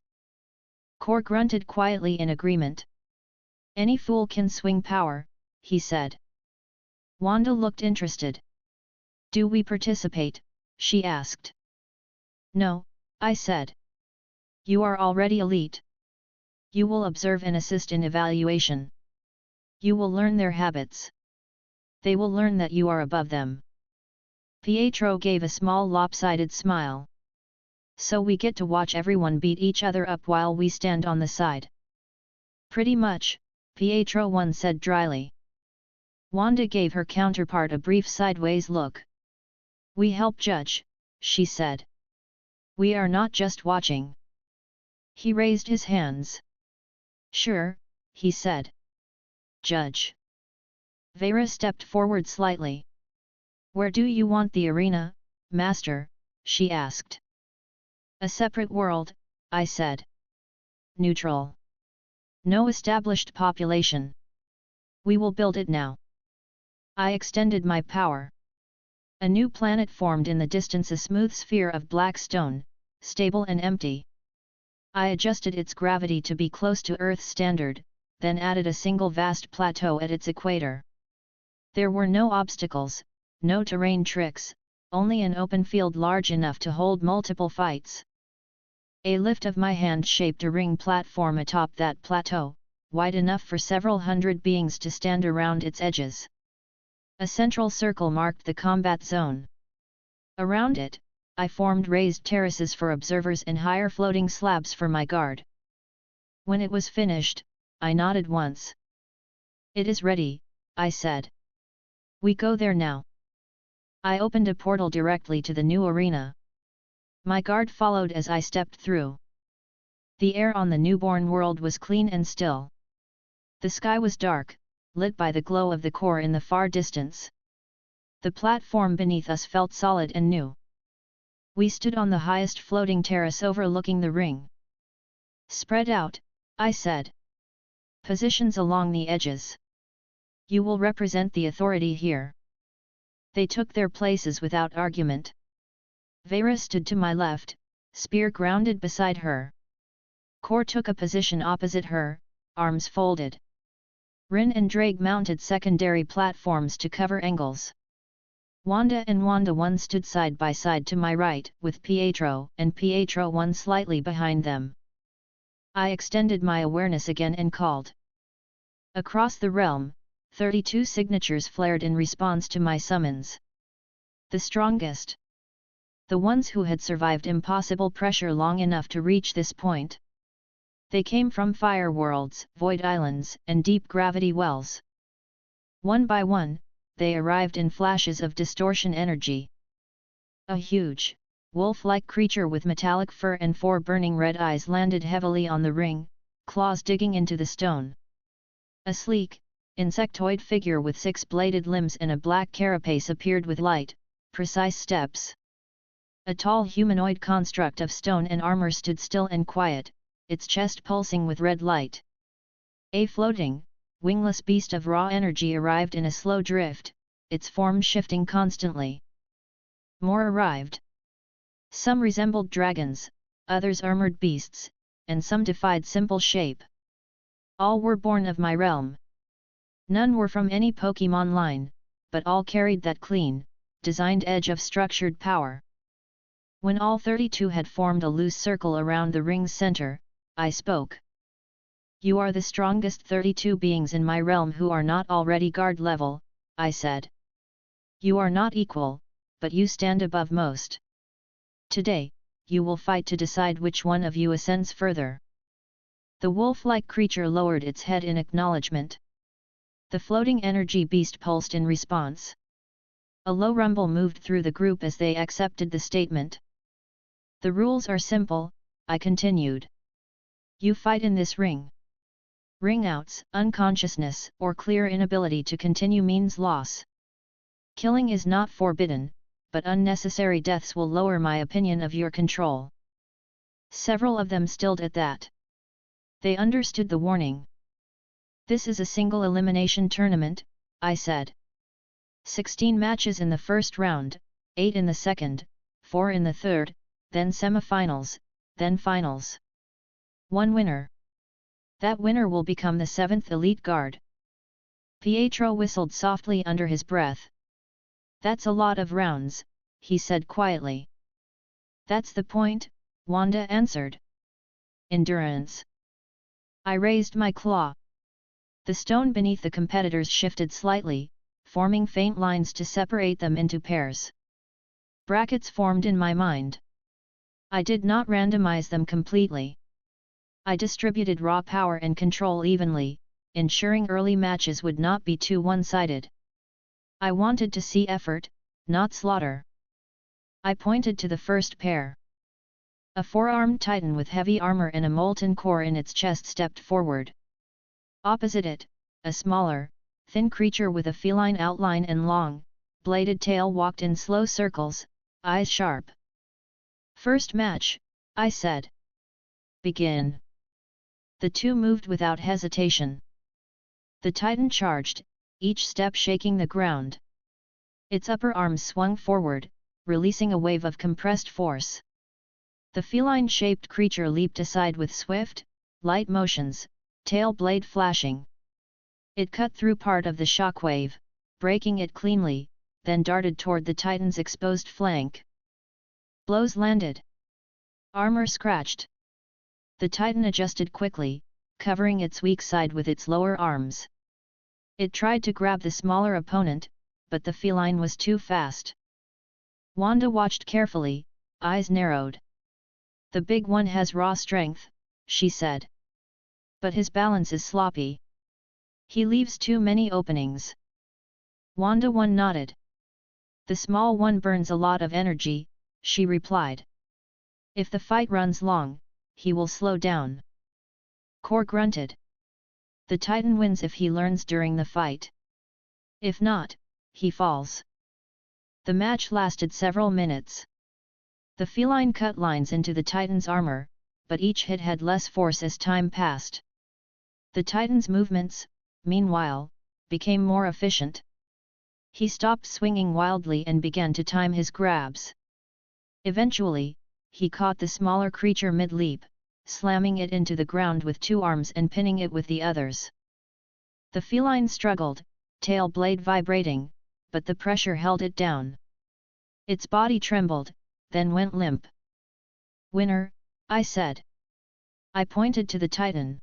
Kor grunted quietly in agreement. Any fool can swing power, he said. Wanda looked interested. Do we participate? She asked. No, I said. You are already elite. You will observe and assist in evaluation. You will learn their habits. They will learn that you are above them. Pietro gave a small lopsided smile. So we get to watch everyone beat each other up while we stand on the side. Pretty much, Pietro I said dryly. Wanda gave her counterpart a brief sideways look. We help judge, she said. We are not just watching. He raised his hands. Sure, he said. Judge. Vera stepped forward slightly. Where do you want the arena, Master? She asked. A separate world, I said. Neutral. No established population. We will build it now. I extended my power. A new planet formed in the distance, a smooth sphere of black stone, stable and empty. I adjusted its gravity to be close to Earth's standard, then added a single vast plateau at its equator. There were no obstacles, no terrain tricks, only an open field large enough to hold multiple fights. A lift of my hand shaped a ring platform atop that plateau, wide enough for several hundred beings to stand around its edges. A central circle marked the combat zone. Around it, I formed raised terraces for observers and higher floating slabs for my guard. When it was finished, I nodded once. It is ready, I said. We go there now. I opened a portal directly to the new arena. My guard followed as I stepped through. The air on the newborn world was clean and still. The sky was dark, lit by the glow of the core in the far distance. The platform beneath us felt solid and new. We stood on the highest floating terrace overlooking the ring. Spread out, I said. Positions along the edges. You will represent the authority here. They took their places without argument. Vera stood to my left, spear grounded beside her. Kor took a position opposite her, arms folded. Rin and Drake mounted secondary platforms to cover angles. Wanda and Wanda I stood side by side to my right, with Pietro and Pietro I slightly behind them. I extended my awareness again and called. Across the realm, 32 signatures flared in response to my summons. The strongest. The ones who had survived impossible pressure long enough to reach this point. They came from fire worlds, void islands, and deep gravity wells. One by one, they arrived in flashes of distortion energy. A huge, wolf-like creature with metallic fur and 4 burning red eyes landed heavily on the ring, claws digging into the stone. A sleek, insectoid figure with 6 bladed limbs and a black carapace appeared with light, precise steps. A tall humanoid construct of stone and armor stood still and quiet, its chest pulsing with red light. A floating, wingless beast of raw energy arrived in a slow drift, its form shifting constantly. More arrived. Some resembled dragons, others armored beasts, and some defied simple shape. All were born of my realm. None were from any Pokémon line, but all carried that clean, designed edge of structured power. When all 32 had formed a loose circle around the ring's center, I spoke. You are the strongest 32 beings in my realm who are not already guard level, I said. You are not equal, but you stand above most. Today, you will fight to decide which one of you ascends further." The wolf-like creature lowered its head in acknowledgement. The floating energy beast pulsed in response. A low rumble moved through the group as they accepted the statement. "The rules are simple," I continued. "You fight in this ring. Ring outs, unconsciousness, or clear inability to continue means loss. Killing is not forbidden, but unnecessary deaths will lower my opinion of your control." Several of them stilled at that. They understood the warning. "This is a single elimination tournament," I said. 16 matches in the first round, 8 in the second, 4 in the third, then semifinals, then finals. One winner. That winner will become the 7th elite guard." Pietro whistled softly under his breath. "That's a lot of rounds," he said quietly. "That's the point," Wanda answered. "Endurance." I raised my claw. The stone beneath the competitors shifted slightly, forming faint lines to separate them into pairs. Brackets formed in my mind. I did not randomize them completely. I distributed raw power and control evenly, ensuring early matches would not be too one-sided. I wanted to see effort, not slaughter. I pointed to the first pair. A four-armed titan with heavy armor and a molten core in its chest stepped forward. Opposite it, a smaller, thin creature with a feline outline and long, bladed tail walked in slow circles, eyes sharp. "First match," I said. "Begin." The two moved without hesitation. The titan charged, each step shaking the ground. Its upper arms swung forward, releasing a wave of compressed force. The feline-shaped creature leaped aside with swift, light motions, tail blade flashing. It cut through part of the shockwave, breaking it cleanly, then darted toward the titan's exposed flank. Blows landed. Armor scratched. The titan adjusted quickly, covering its weak side with its lower arms. It tried to grab the smaller opponent, but the feline was too fast. Wanda watched carefully, eyes narrowed. "The big one has raw strength," she said. "But his balance is sloppy. He leaves too many openings." Wanda nodded. "The small one burns a lot of energy," she replied. "If the fight runs long, he will slow down." Core grunted. "The titan wins if he learns during the fight. If not, he falls." The match lasted several minutes. The feline cut lines into the titan's armor, but each hit had less force as time passed. The titan's movements, meanwhile, became more efficient. He stopped swinging wildly and began to time his grabs. Eventually, he caught the smaller creature mid-leap, slamming it into the ground with two arms and pinning it with the others. The feline struggled, tail blade vibrating, but the pressure held it down. Its body trembled, then went limp. "Winner," I said. I pointed to the titan.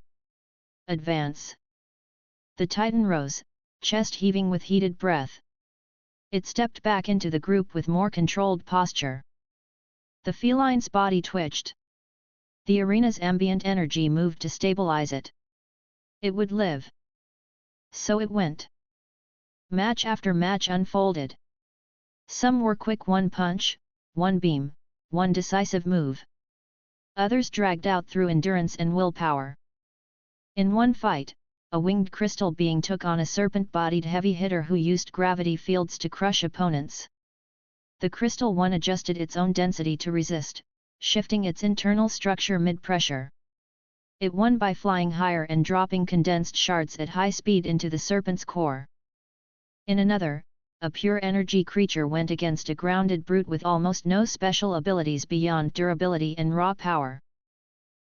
"Advance." The titan rose, chest heaving with heated breath. It stepped back into the group with more controlled posture. The feline's body twitched. The arena's ambient energy moved to stabilize it. It would live. So it went. Match after match unfolded. Some were quick one-punch, one beam, one decisive move. Others dragged out through endurance and willpower. In one fight, a winged crystal being took on a serpent-bodied heavy hitter who used gravity fields to crush opponents. The crystal one adjusted its own density to resist, shifting its internal structure mid-pressure. It won by flying higher and dropping condensed shards at high speed into the serpent's core. In another, a pure energy creature went against a grounded brute with almost no special abilities beyond durability and raw power.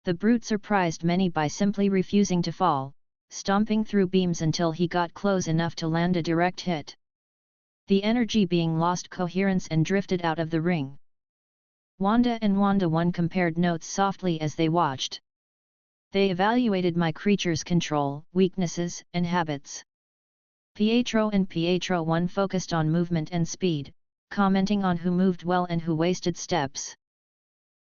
The brute surprised many by simply refusing to fall, stomping through beams until he got close enough to land a direct hit. The energy being lost coherence and drifted out of the ring. Wanda and Wanda compared notes softly as they watched. They evaluated my creature's control, weaknesses, and habits. Pietro and Pietro focused on movement and speed, commenting on who moved well and who wasted steps.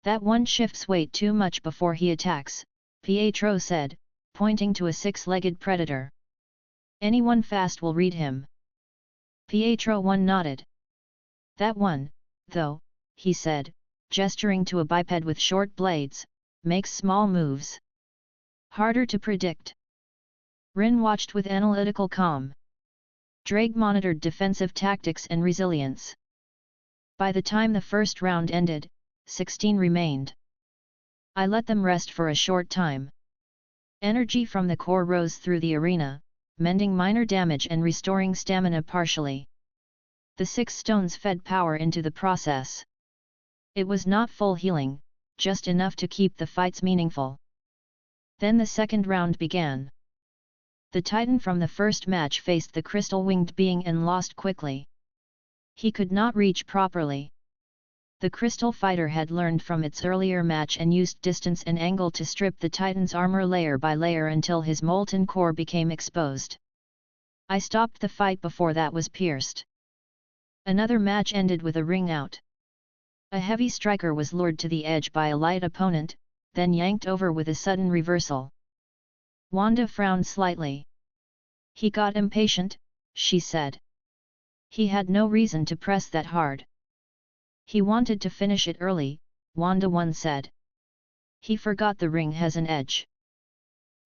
That one shifts weight too much before he attacks, Pietro said, pointing to a six-legged predator. Anyone fast will read him. Pietro one nodded. That one, though, he said, gesturing to a biped with short blades, makes small moves. Harder to predict. Rin watched with analytical calm. Drake monitored defensive tactics and resilience. By the time the first round ended, 16 remained. I let them rest for a short time. Energy from the core rose through the arena, mending minor damage and restoring stamina partially. The 6 stones fed power into the process. It was not full healing, just enough to keep the fights meaningful. Then the second round began. The Titan from the first match faced the crystal-winged being and lost quickly. He could not reach properly. The crystal fighter had learned from its earlier match and used distance and angle to strip the Titan's armor layer by layer until his molten core became exposed. I stopped the fight before that was pierced. Another match ended with a ring out. A heavy striker was lured to the edge by a light opponent, then yanked over with a sudden reversal. Wanda frowned slightly. He got impatient, she said. He had no reason to press that hard. He wanted to finish it early, Wanda one said. He forgot the ring has an edge.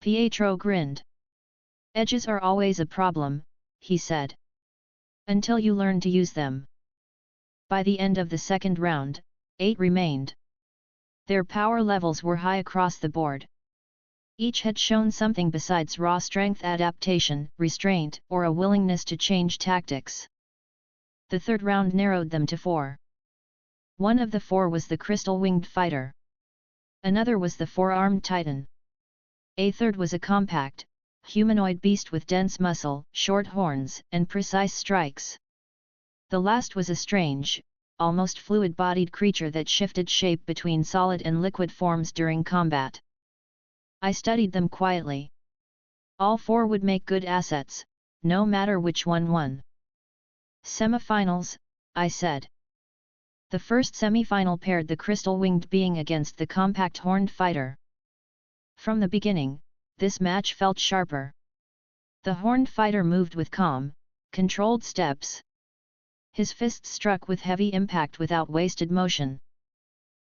Pietro grinned. Edges are always a problem, he said. Until you learn to use them. By the end of the second round, 8 remained. Their power levels were high across the board. Each had shown something besides raw strength adaptation, restraint, or a willingness to change tactics. The third round narrowed them to 4. One of the 4 was the crystal-winged fighter. Another was the 4-armed titan. A third was a compact, humanoid beast with dense muscle, short horns, and precise strikes. The last was a strange, almost fluid-bodied creature that shifted shape between solid and liquid forms during combat. I studied them quietly. All 4 would make good assets, no matter which one won. Semifinals, I said. The first semifinal paired the crystal-winged being against the compact horned fighter. From the beginning, this match felt sharper. The horned fighter moved with calm, controlled steps. His fists struck with heavy impact without wasted motion.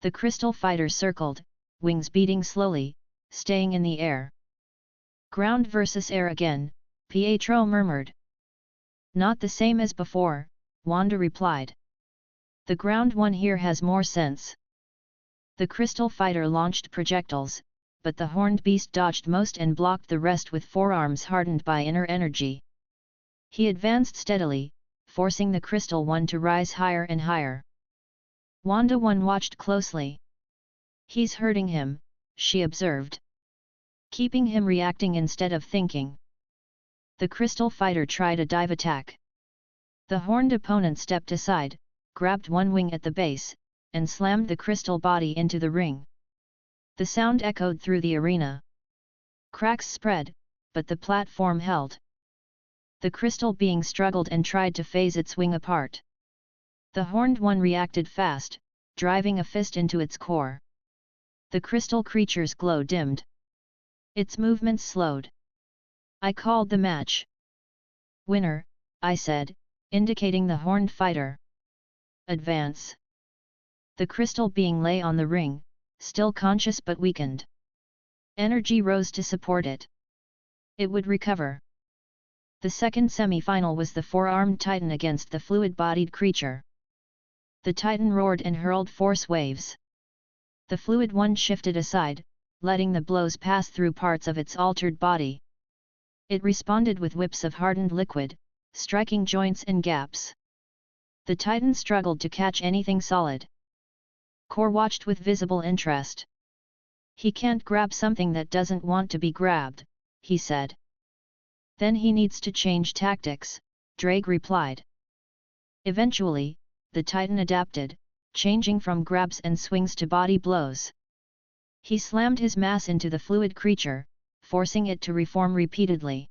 The crystal fighter circled, wings beating slowly, staying in the air. Ground versus air again, Pietro murmured. Not the same as before, Wanda replied. The ground one here has more sense. The crystal fighter launched projectiles, but the horned beast dodged most and blocked the rest with forearms hardened by inner energy. He advanced steadily, forcing the crystal one to rise higher and higher. Wanda one watched closely. He's hurting him, she observed. Keeping him reacting instead of thinking. The crystal fighter tried a dive attack. The horned opponent stepped aside, grabbed one wing at the base, and slammed the crystal body into the ring. The sound echoed through the arena. Cracks spread, but the platform held. The crystal being struggled and tried to phase its wing apart. The horned one reacted fast, driving a fist into its core. The crystal creature's glow dimmed. Its movements slowed. I called the match. Winner, I said, indicating the horned fighter. Advance. The crystal being lay on the ring, still conscious but weakened. Energy rose to support it. It would recover. The second semi-final was the 4-armed titan against the fluid-bodied creature. The titan roared and hurled force waves. The fluid one shifted aside, letting the blows pass through parts of its altered body. It responded with whips of hardened liquid, striking joints and gaps. The titan struggled to catch anything solid. Core watched with visible interest. He can't grab something that doesn't want to be grabbed, he said. Then he needs to change tactics, Drake replied. Eventually, the titan adapted, changing from grabs and swings to body blows. He slammed his mass into the fluid creature, forcing it to reform repeatedly.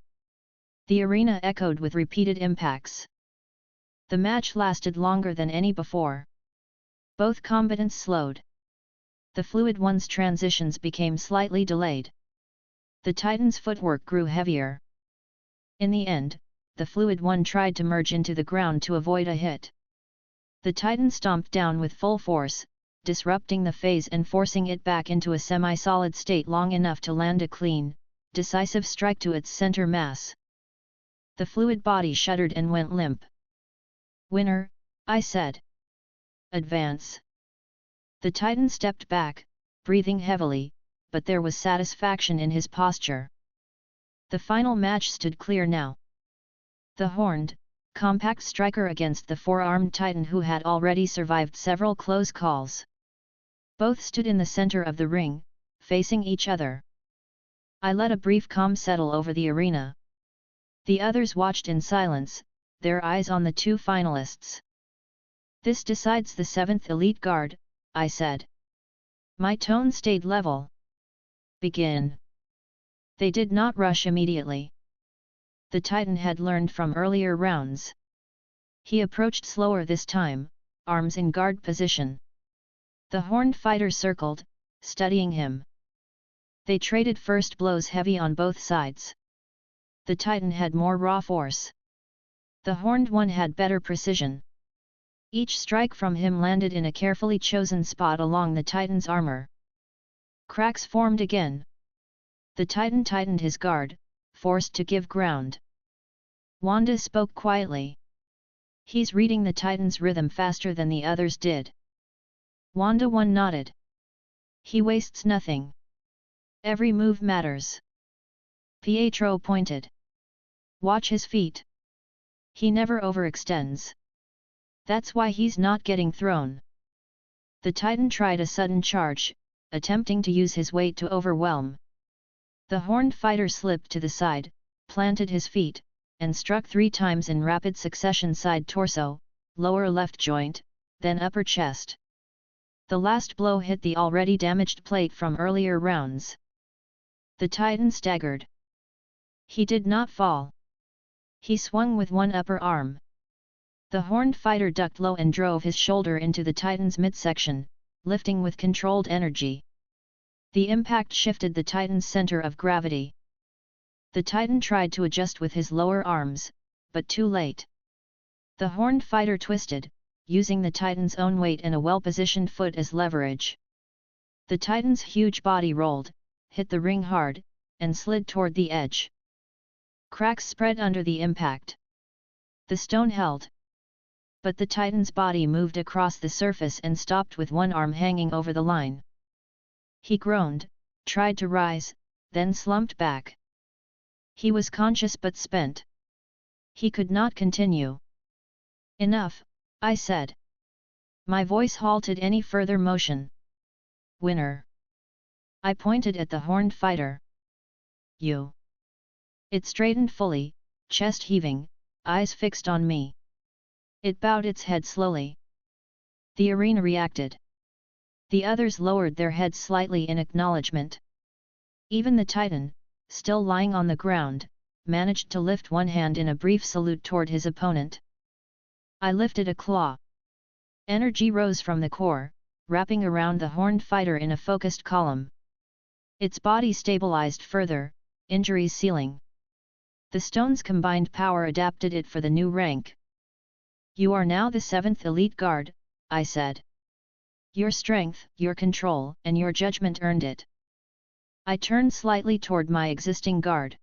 The arena echoed with repeated impacts. The match lasted longer than any before. Both combatants slowed. The fluid one's transitions became slightly delayed. The Titan's footwork grew heavier. In the end, the fluid one tried to merge into the ground to avoid a hit. The Titan stomped down with full force, disrupting the phase and forcing it back into a semi-solid state long enough to land a clean, decisive strike to its center mass. The fluid body shuddered and went limp. "Winner," I said. "Advance." The Titan stepped back, breathing heavily, but there was satisfaction in his posture. The final match stood clear now. The horned, compact striker against the four-armed Titan who had already survived several close calls. Both stood in the center of the ring, facing each other. I let a brief calm settle over the arena. The others watched in silence, their eyes on the two finalists. "This decides the 7th Elite Guard," I said. My tone stayed level. "Begin." They did not rush immediately. The Titan had learned from earlier rounds. He approached slower this time, arms in guard position. The horned fighter circled, studying him. They traded first blows heavy on both sides. The Titan had more raw force. The horned one had better precision. Each strike from him landed in a carefully chosen spot along the Titan's armor. Cracks formed again. The Titan tightened his guard, forced to give ground. Wanda spoke quietly. "He's reading the Titan's rhythm faster than the others did." Wanda one nodded. "He wastes nothing. Every move matters." Pietro pointed. "Watch his feet. He never overextends. That's why he's not getting thrown." The Titan tried a sudden charge, attempting to use his weight to overwhelm. The horned fighter slipped to the side, planted his feet, and struck 3 times in rapid succession: side torso, lower left joint, then upper chest. The last blow hit the already damaged plate from earlier rounds. The Titan staggered. He did not fall. He swung with one upper arm. The horned fighter ducked low and drove his shoulder into the Titan's midsection, lifting with controlled energy. The impact shifted the Titan's center of gravity. The Titan tried to adjust with his lower arms, but too late. The horned fighter twisted, using the Titan's own weight and a well-positioned foot as leverage. The Titan's huge body rolled, hit the ring hard, and slid toward the edge. Cracks spread under the impact. The stone held. But the Titan's body moved across the surface and stopped with one arm hanging over the line. He groaned, tried to rise, then slumped back. He was conscious but spent. He could not continue. "Enough," I said. My voice halted any further motion. "Winner." I pointed at the horned fighter. "You." It straightened fully, chest heaving, eyes fixed on me. It bowed its head slowly. The arena reacted. The others lowered their heads slightly in acknowledgement. Even the Titan, still lying on the ground, managed to lift one hand in a brief salute toward his opponent. I lifted a claw. Energy rose from the core, wrapping around the horned fighter in a focused column. Its body stabilized further, injuries sealing. The stone's combined power adapted it for the new rank. "You are now the 7th Elite Guard," I said. "Your strength, your control, and your judgment earned it." I turned slightly toward my existing guard.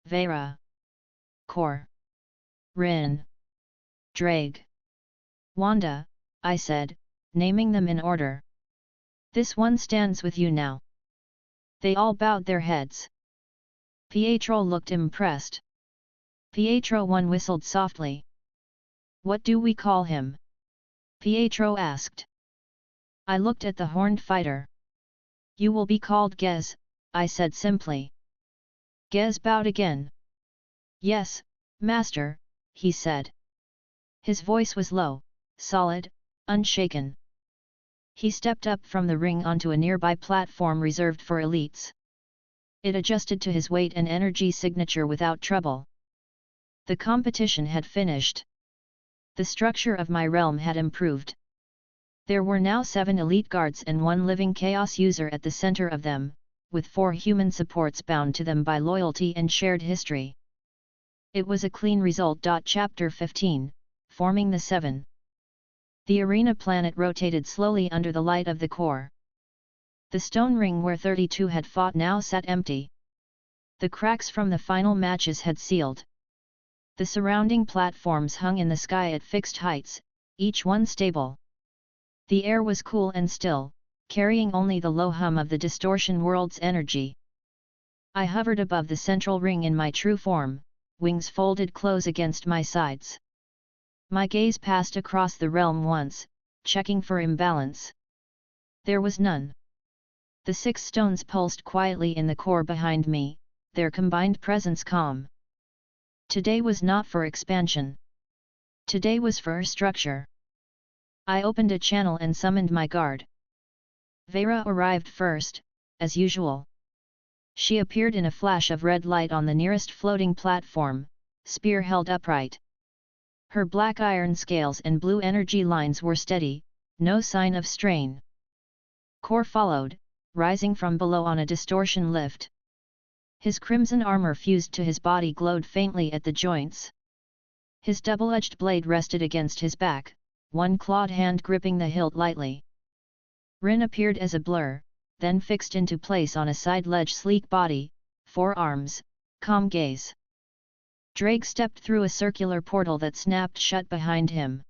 Vera. Kor. Rin. Drake. Wanda, I said, naming them in order. "This one stands with you now." They all bowed their heads. Pietro looked impressed. Pietro one whistled softly. "What do we call him?" Pietro asked. I looked at the horned fighter. "You will be called Gez," I said simply. Gez bowed again. "Yes, master," he said. His voice was low, solid, unshaken. He stepped up from the ring onto a nearby platform reserved for elites. It adjusted to his weight and energy signature without trouble. The competition had finished. The structure of my realm had improved. There were now 7 elite guards and 1 living chaos user at the center of them, with 4 human supports bound to them by loyalty and shared history. It was a clean result. Chapter 15, Forming the 7. The arena planet rotated slowly under the light of the core. The stone ring where 32 had fought now sat empty. The cracks from the final matches had sealed. The surrounding platforms hung in the sky at fixed heights, each one stable. The air was cool and still, carrying only the low hum of the distortion world's energy. I hovered above the central ring in my true form, wings folded close against my sides. My gaze passed across the realm once, checking for imbalance. There was none. The 6 stones pulsed quietly in the core behind me, their combined presence calm. Today was not for expansion. Today was for structure. I opened a channel and summoned my guard. Vera arrived first, as usual. She appeared in a flash of red light on the nearest floating platform, spear held upright. Her black iron scales and blue energy lines were steady, no sign of strain. Core followed, rising from below on a distortion lift. His crimson armor fused to his body glowed faintly at the joints. His double-edged blade rested against his back, one clawed hand gripping the hilt lightly. Rin appeared as a blur, then fixed into place on a side ledge, sleek body, 4 arms, calm gaze. Drake stepped through a circular portal that snapped shut behind him.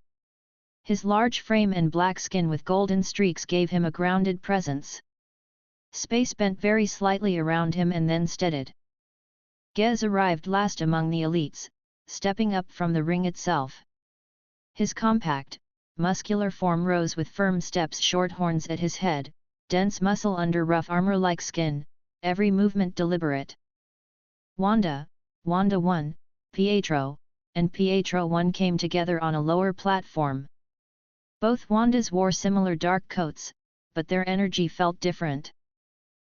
His large frame and black skin with golden streaks gave him a grounded presence. Space bent very slightly around him and then steadied. Gez arrived last among the elites, stepping up from the ring itself. His compact, muscular form rose with firm steps, short horns at his head, dense muscle under rough armor-like skin, every movement deliberate. Wanda 1, Pietro, and Pietro 1 came together on a lower platform. Both Wandas wore similar dark coats, but their energy felt different.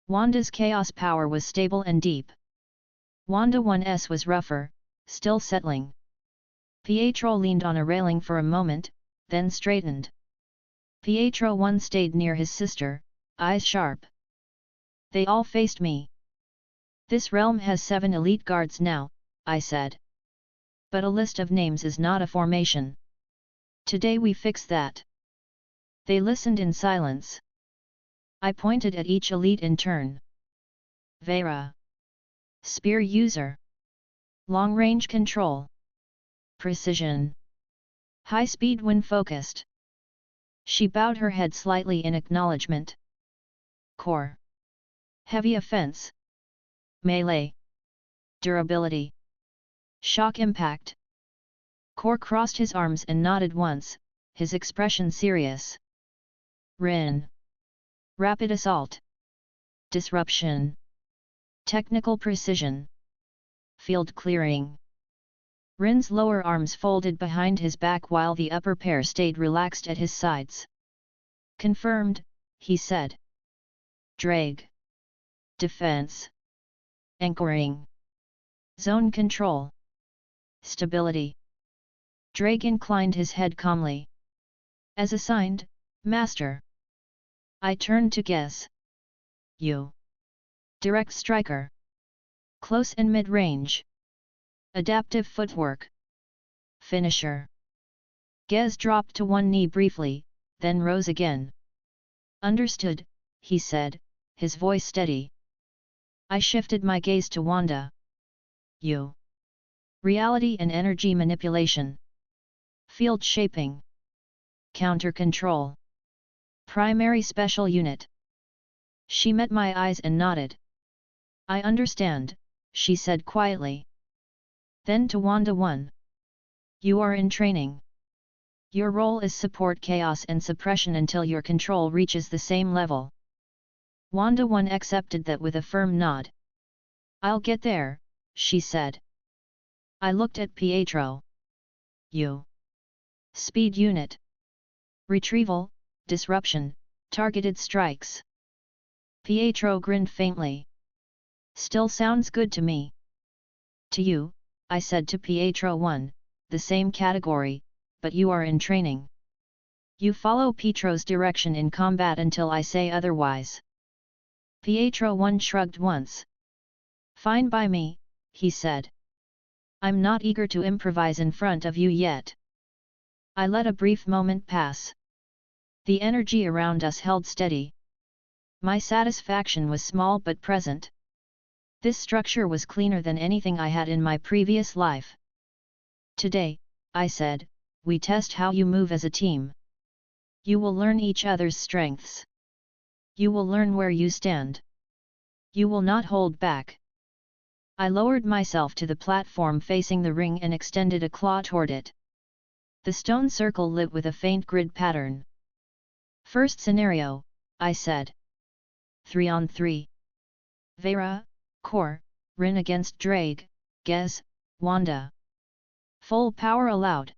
Wanda's chaos power was stable and deep. Wanda 1's was rougher, still settling. Pietro leaned on a railing for a moment, then straightened. Pietro 1 stayed near his sister, eyes sharp. They all faced me. This realm has 7 elite guards now, I said. But a list of names is not a formation. Today we fix that. They listened in silence. I pointed at each elite in turn. Vera. Spear user. Long-range control. Precision. High-speed when focused. She bowed her head slightly in acknowledgement. Core. Heavy offense. Melee. Durability. Shock impact. Core crossed his arms and nodded once, his expression serious. Rin. Rapid assault. Disruption. Technical precision. Field clearing. Rin's lower arms folded behind his back while the upper pair stayed relaxed at his sides. Confirmed, he said. Drag. Defense. Anchoring. Zone control. Stability. Drake inclined his head calmly. As assigned, Master. I turned to Gez. You. Direct striker. Close and mid-range. Adaptive footwork. Finisher. Gez dropped to one knee briefly, then rose again. Understood, he said, his voice steady. I shifted my gaze to Wanda. You. Reality and energy manipulation. Field shaping. Counter control. Primary special unit. She met my eyes and nodded. I understand, she said quietly. Then to Wanda 1. You are in training. Your role is support chaos and suppression until your control reaches the same level. Wanda 1 accepted that with a firm nod. I'll get there, she said. I looked at Pietro. You. Speed unit. Retrieval, disruption, targeted strikes. Pietro grinned faintly. Still sounds good to me. To you, I said to Pietro 1, the same category, but you are in training. You follow Pietro's direction in combat until I say otherwise. Pietro 1 shrugged once. Fine by me, he said. I'm not eager to improvise in front of you yet. I let a brief moment pass. The energy around us held steady. My satisfaction was small but present. This structure was cleaner than anything I had in my previous life. Today, I said, we test how you move as a team. You will learn each other's strengths. You will learn where you stand. You will not hold back. I lowered myself to the platform facing the ring and extended a claw toward it. The stone circle lit with a faint grid pattern. First scenario, I said. 3-on-3. Vera, Kor, Rin against Drake, Gez, Wanda. Full power allowed.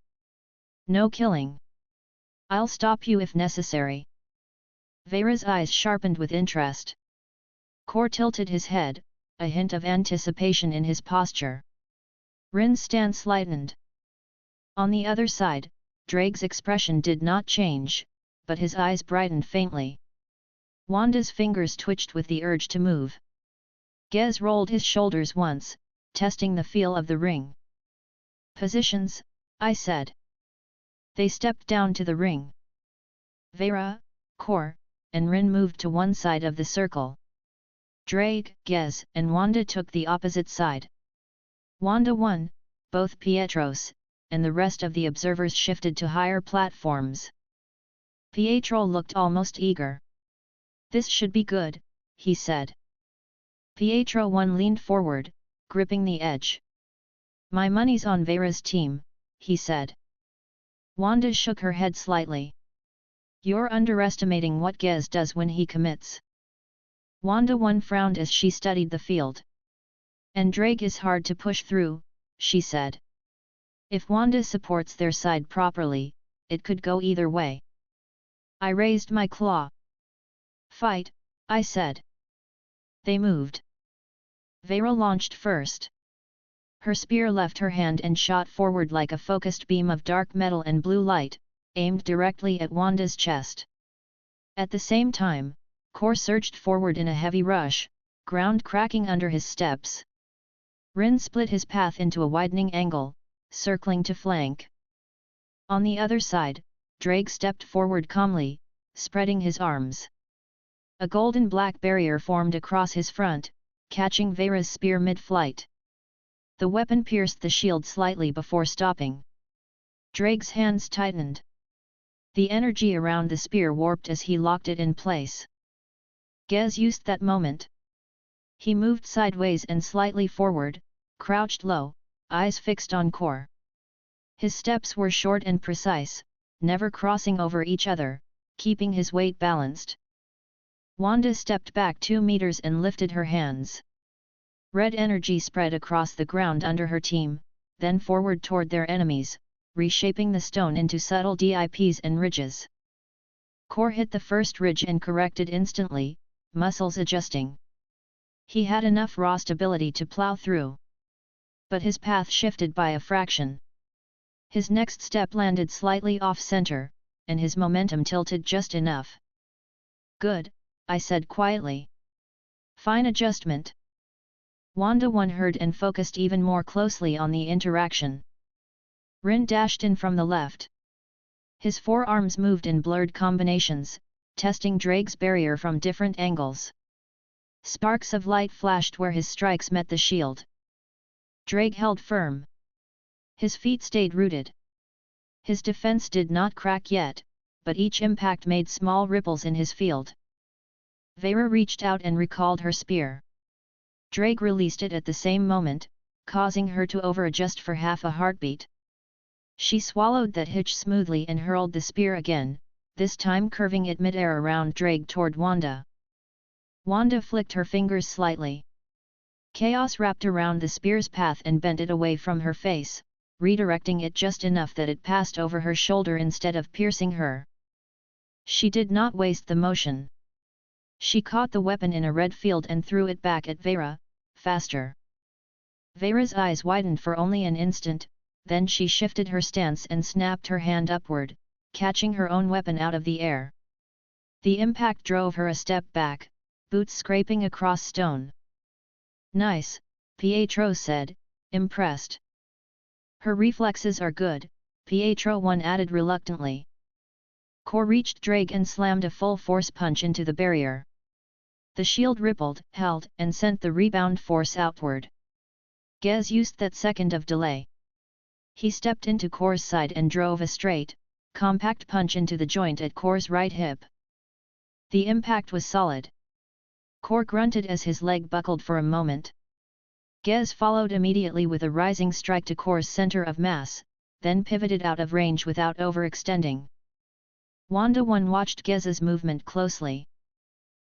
No killing. I'll stop you if necessary. Vera's eyes sharpened with interest. Kor tilted his head, a hint of anticipation in his posture. Rin's stance lightened. On the other side, Drake's expression did not change, but his eyes brightened faintly. Wanda's fingers twitched with the urge to move. Gez rolled his shoulders once, testing the feel of the ring. Positions, I said. They stepped down to the ring. Vera, Kor, and Rin moved to one side of the circle. Drake, Gez, and Wanda took the opposite side. Wanda won, both Pietros, and the rest of the observers shifted to higher platforms. Pietro looked almost eager. This should be good, he said. Pietro 1 leaned forward, gripping the edge. My money's on Vera's team, he said. Wanda shook her head slightly. You're underestimating what Gez does when he commits. Wanda 1 frowned as she studied the field. And Drake is hard to push through, she said. If Wanda supports their side properly, it could go either way. I raised my claw. Fight, I said. They moved. Vera launched first. Her spear left her hand and shot forward like a focused beam of dark metal and blue light, aimed directly at Wanda's chest. At the same time, Kor surged forward in a heavy rush, ground cracking under his steps. Rin split his path into a widening angle, circling to flank. On the other side, Drake stepped forward calmly, spreading his arms. A golden-black barrier formed across his front, catching Vera's spear mid-flight. The weapon pierced the shield slightly before stopping. Drake's hands tightened. The energy around the spear warped as he locked it in place. Gez used that moment. He moved sideways and slightly forward, crouched low, eyes fixed on Kor. His steps were short and precise, never crossing over each other, keeping his weight balanced. Wanda stepped back 2 meters and lifted her hands. Red energy spread across the ground under her team, then forward toward their enemies, reshaping the stone into subtle dips and ridges. Kor hit the first ridge and corrected instantly, muscles adjusting. He had enough raw stability to plow through. But his path shifted by a fraction. His next step landed slightly off-center, and his momentum tilted just enough. Good, I said quietly. Fine adjustment. Wanda 1 heard and focused even more closely on the interaction. Rin dashed in from the left. His forearms moved in blurred combinations, testing Drake's barrier from different angles. Sparks of light flashed where his strikes met the shield. Drake held firm. His feet stayed rooted. His defense did not crack yet, but each impact made small ripples in his field. Vera reached out and recalled her spear. Drake released it at the same moment, causing her to over-adjust for half a heartbeat. She swallowed that hitch smoothly and hurled the spear again, this time curving it mid-air around Drake toward Wanda. Wanda flicked her fingers slightly. Chaos wrapped around the spear's path and bent it away from her face, redirecting it just enough that it passed over her shoulder instead of piercing her. She did not waste the motion. She caught the weapon in a red field and threw it back at Vera, faster. Vera's eyes widened for only an instant, then she shifted her stance and snapped her hand upward, catching her own weapon out of the air. The impact drove her a step back, boots scraping across stone. "Nice," Pietro said, impressed. "Her reflexes are good," Pietro one added reluctantly. Core reached Drake and slammed a full-force punch into the barrier. The shield rippled, held, and sent the rebound force outward. Gez used that second of delay. He stepped into Core's side and drove a straight, compact punch into the joint at Core's right hip. The impact was solid. Core grunted as his leg buckled for a moment. Gez followed immediately with a rising strike to Core's center of mass, then pivoted out of range without overextending. Wanda One watched Gez's movement closely.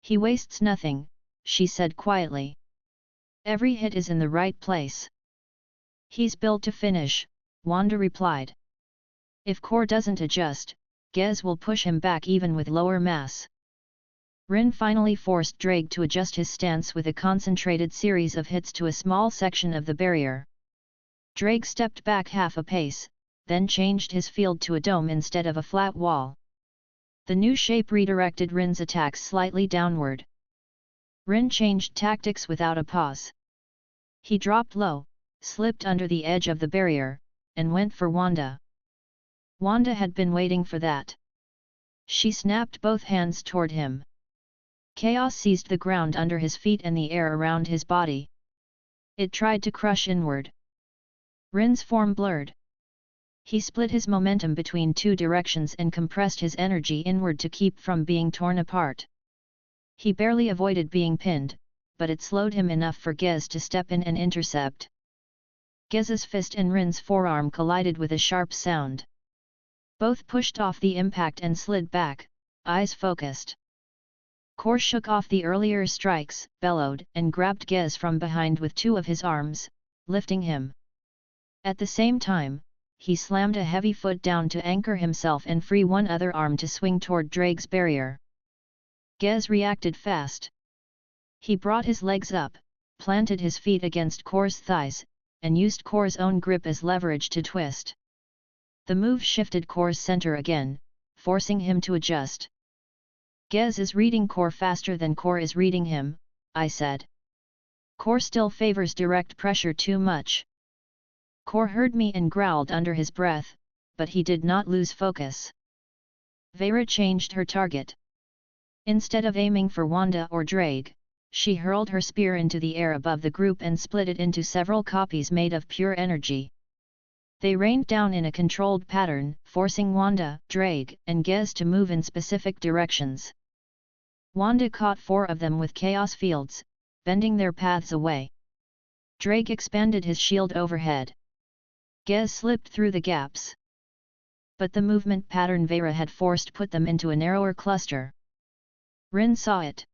"He wastes nothing," she said quietly. "Every hit is in the right place." "He's built to finish," Wanda replied. "If Core doesn't adjust, Gez will push him back even with lower mass." Rin finally forced Drake to adjust his stance with a concentrated series of hits to a small section of the barrier. Drake stepped back half a pace, then changed his field to a dome instead of a flat wall. The new shape redirected Rin's attacks slightly downward. Rin changed tactics without a pause. He dropped low, slipped under the edge of the barrier, and went for Wanda. Wanda had been waiting for that. She snapped both hands toward him. Chaos seized the ground under his feet and the air around his body. It tried to crush inward. Rin's form blurred. He split his momentum between two directions and compressed his energy inward to keep from being torn apart. He barely avoided being pinned, but it slowed him enough for Gez to step in and intercept. Gez's fist and Rin's forearm collided with a sharp sound. Both pushed off the impact and slid back, eyes focused. Core shook off the earlier strikes, bellowed, and grabbed Gez from behind with two of his arms, lifting him. At the same time, he slammed a heavy foot down to anchor himself and free one other arm to swing toward Drake's barrier. Gez reacted fast. He brought his legs up, planted his feet against Core's thighs, and used Core's own grip as leverage to twist. The move shifted Core's center again, forcing him to adjust. "Gez is reading Core faster than Core is reading him," I said. "Core still favors direct pressure too much." Core heard me and growled under his breath, but he did not lose focus. Vera changed her target. Instead of aiming for Wanda or Drake, she hurled her spear into the air above the group and split it into several copies made of pure energy. They rained down in a controlled pattern, forcing Wanda, Drake, and Gez to move in specific directions. Wanda caught 4 of them with chaos fields, bending their paths away. Drake expanded his shield overhead. Gez slipped through the gaps. But the movement pattern Vera had forced put them into a narrower cluster. Rin saw it.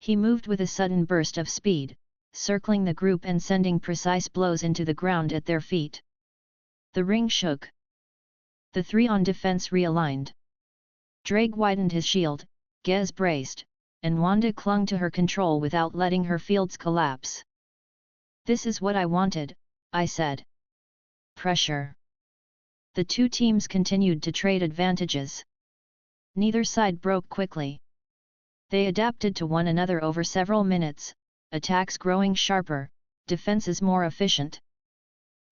He moved with a sudden burst of speed, circling the group and sending precise blows into the ground at their feet. The ring shook. The 3 on defense realigned. Drake widened his shield, Gez braced, and Wanda clung to her control without letting her fields collapse. "This is what I wanted," I said. Pressure. The 2 teams continued to trade advantages. Neither side broke quickly. They adapted to one another over several minutes, attacks growing sharper, defenses more efficient.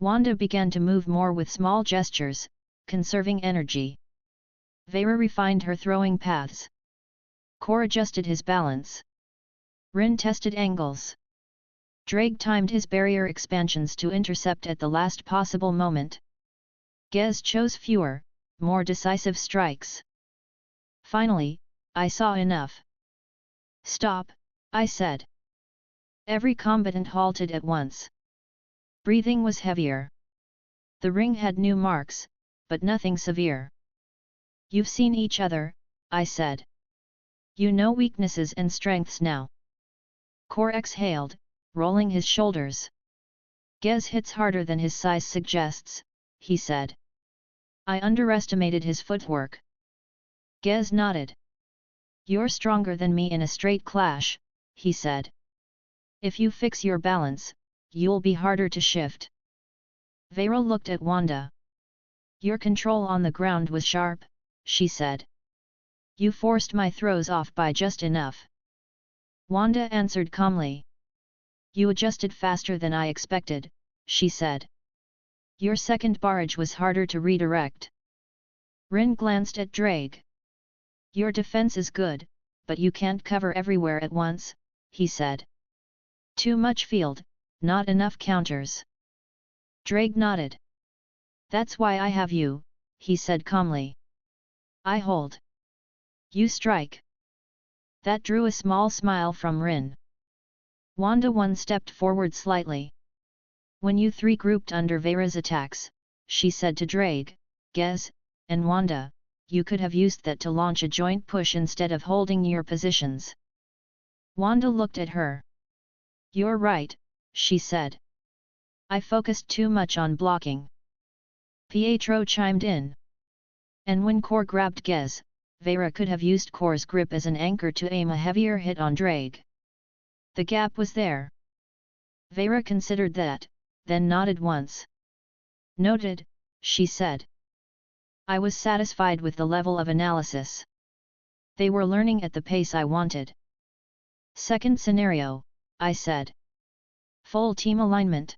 Wanda began to move more with small gestures, conserving energy. Vera refined her throwing paths. Core adjusted his balance. Rin tested angles. Drake timed his barrier expansions to intercept at the last possible moment. Gez chose fewer, more decisive strikes. Finally, I saw enough. "Stop," I said. Every combatant halted at once. Breathing was heavier. The ring had new marks, but nothing severe. "You've seen each other," I said. "You know weaknesses and strengths now." Core exhaled, rolling his shoulders. "Gez hits harder than his size suggests," he said. "I underestimated his footwork." Gez nodded. "You're stronger than me in a straight clash," he said. "If you fix your balance, you'll be harder to shift." Vera looked at Wanda. Your control on the ground was sharp, she said. You forced my throws off by just enough. Wanda answered calmly. You adjusted faster than I expected, she said. Your second barrage was harder to redirect. Rin glanced at Drake. Your defense is good, but you can't cover everywhere at once, he said. Too much field, not enough counters. Drake nodded. That's why I have you, he said calmly. I hold. You strike. That drew a small smile from Rin. Wanda one stepped forward slightly. When you three grouped under Vera's attacks, she said to Drake, Gez, and Wanda, you could have used that to launch a joint push instead of holding your positions. Wanda looked at her. You're right, she said. I focused too much on blocking. Pietro chimed in. And when Kor grabbed Gez, Vera could have used Kor's grip as an anchor to aim a heavier hit on Drake. The gap was there. Vera considered that, then nodded once. Noted, she said. I was satisfied with the level of analysis. They were learning at the pace I wanted. Second scenario, I said. Full team alignment.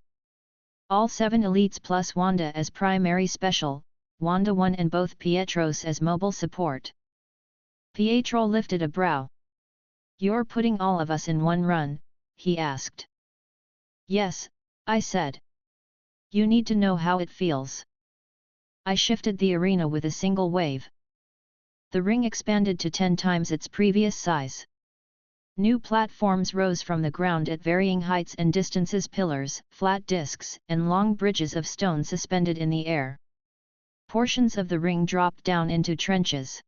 All 7 elites plus Wanda as primary special, Wanda 1 and both Pietros as mobile support. Pietro lifted a brow. You're putting all of us in one run, he asked. Yes, I said. You need to know how it feels. I shifted the arena with a single wave. The ring expanded to 10 times its previous size. New platforms rose from the ground at varying heights and distances, pillars, flat discs, and long bridges of stone suspended in the air. Portions of the ring dropped down into trenches.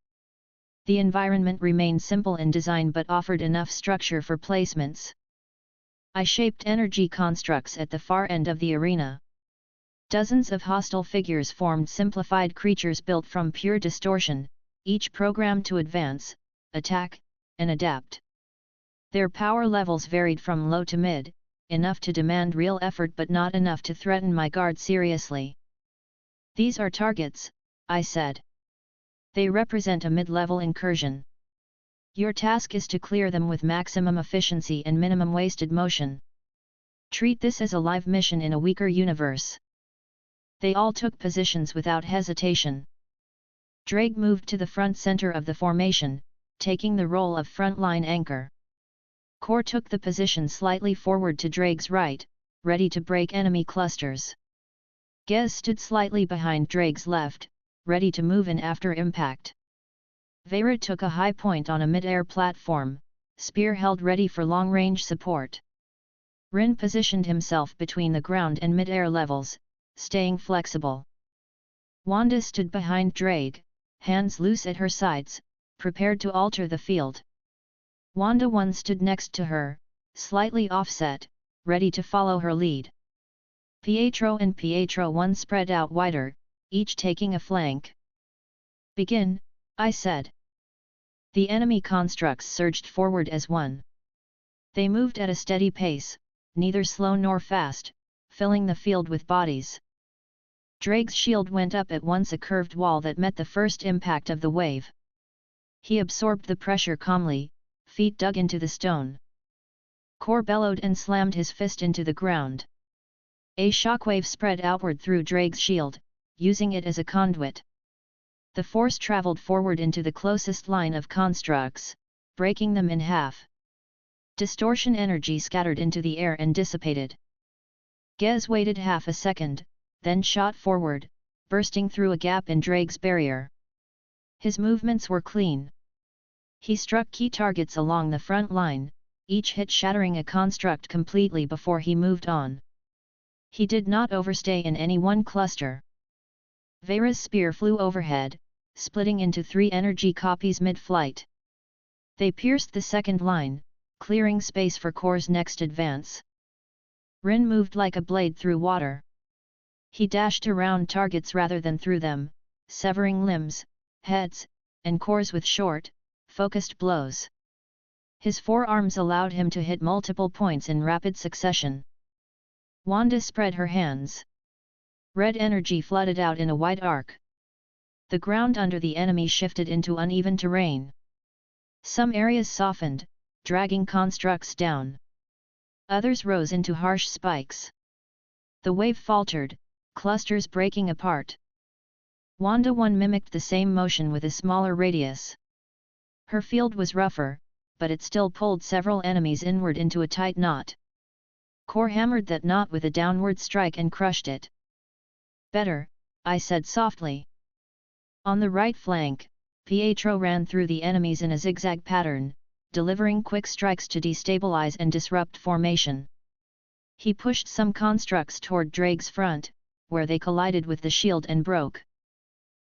The environment remained simple in design but offered enough structure for placements. I shaped energy constructs at the far end of the arena. Dozens of hostile figures formed simplified creatures built from pure distortion, each programmed to advance, attack, and adapt. Their power levels varied from low to mid, enough to demand real effort but not enough to threaten my guard seriously. These are targets, I said. They represent a mid-level incursion. Your task is to clear them with maximum efficiency and minimum wasted motion. Treat this as a live mission in a weaker universe. They all took positions without hesitation. Drake moved to the front center of the formation, taking the role of frontline anchor. Kor took the position slightly forward to Drake's right, ready to break enemy clusters. Gez stood slightly behind Drake's left, ready to move in after impact. Vera took a high point on a mid-air platform, spear held ready for long-range support. Rin positioned himself between the ground and mid-air levels, staying flexible. Wanda stood behind Drake, hands loose at her sides, prepared to alter the field. Wanda 1 stood next to her, slightly offset, ready to follow her lead. Pietro and Pietro 1 spread out wider, each taking a flank. Begin, I said. The enemy constructs surged forward as one. They moved at a steady pace, neither slow nor fast, filling the field with bodies. Drake's shield went up at once, a curved wall that met the first impact of the wave. He absorbed the pressure calmly, feet dug into the stone. Kor bellowed and slammed his fist into the ground. A shockwave spread outward through Drake's shield, using it as a conduit. The force traveled forward into the closest line of constructs, breaking them in half. Distortion energy scattered into the air and dissipated. Gez waited half a second, then shot forward, bursting through a gap in Drake's barrier. His movements were clean. He struck key targets along the front line, each hit shattering a construct completely before he moved on. He did not overstay in any one cluster. Vera's spear flew overhead, splitting into 3 energy copies mid-flight. They pierced the second line, clearing space for Kor's next advance. Rin moved like a blade through water. He dashed around targets rather than through them, severing limbs, heads, and cores with short, focused blows. His forearms allowed him to hit multiple points in rapid succession. Wanda spread her hands. Red energy flooded out in a wide arc. The ground under the enemy shifted into uneven terrain. Some areas softened, dragging constructs down. Others rose into harsh spikes. The wave faltered, clusters breaking apart. Wanda 1 mimicked the same motion with a smaller radius. Her field was rougher, but it still pulled several enemies inward into a tight knot. Core hammered that knot with a downward strike and crushed it. Better, I said softly. On the right flank, Pietro ran through the enemies in a zigzag pattern, delivering quick strikes to destabilize and disrupt formation. He pushed some constructs toward Drake's front, where they collided with the shield and broke.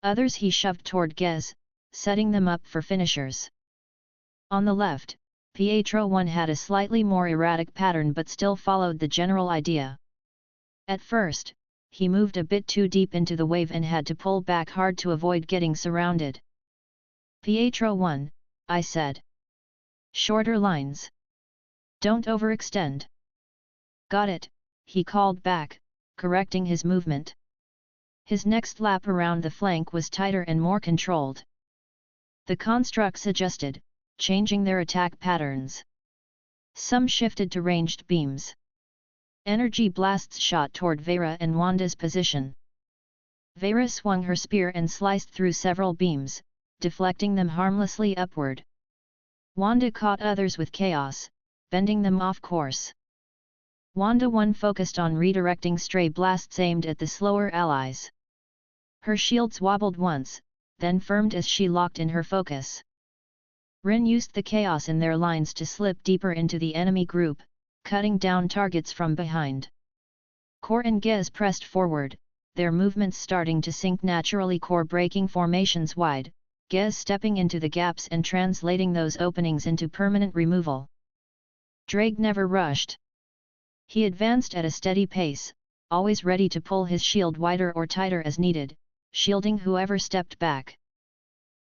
Others he shoved toward Gez, setting them up for finishers. On the left, Pietro 1 had a slightly more erratic pattern but still followed the general idea. At first, he moved a bit too deep into the wave and had to pull back hard to avoid getting surrounded. Pietro 1, I said. Shorter lines. Don't overextend. Got it, he called back, correcting his movement. His next lap around the flank was tighter and more controlled. The constructs adjusted, changing their attack patterns. Some shifted to ranged beams. Energy blasts shot toward Vera and Wanda's position. Vera swung her spear and sliced through several beams, deflecting them harmlessly upward. Wanda caught others with chaos, bending them off course. Wanda 1 focused on redirecting stray blasts aimed at the slower allies. Her shields wobbled once, then firmed as she locked in her focus. Rin used the chaos in their lines to slip deeper into the enemy group, cutting down targets from behind. Core and Gez pressed forward, their movements starting to sync naturally, Core breaking formations wide, Gez stepping into the gaps and translating those openings into permanent removal. Drake never rushed. He advanced at a steady pace, always ready to pull his shield wider or tighter as needed, shielding whoever stepped back.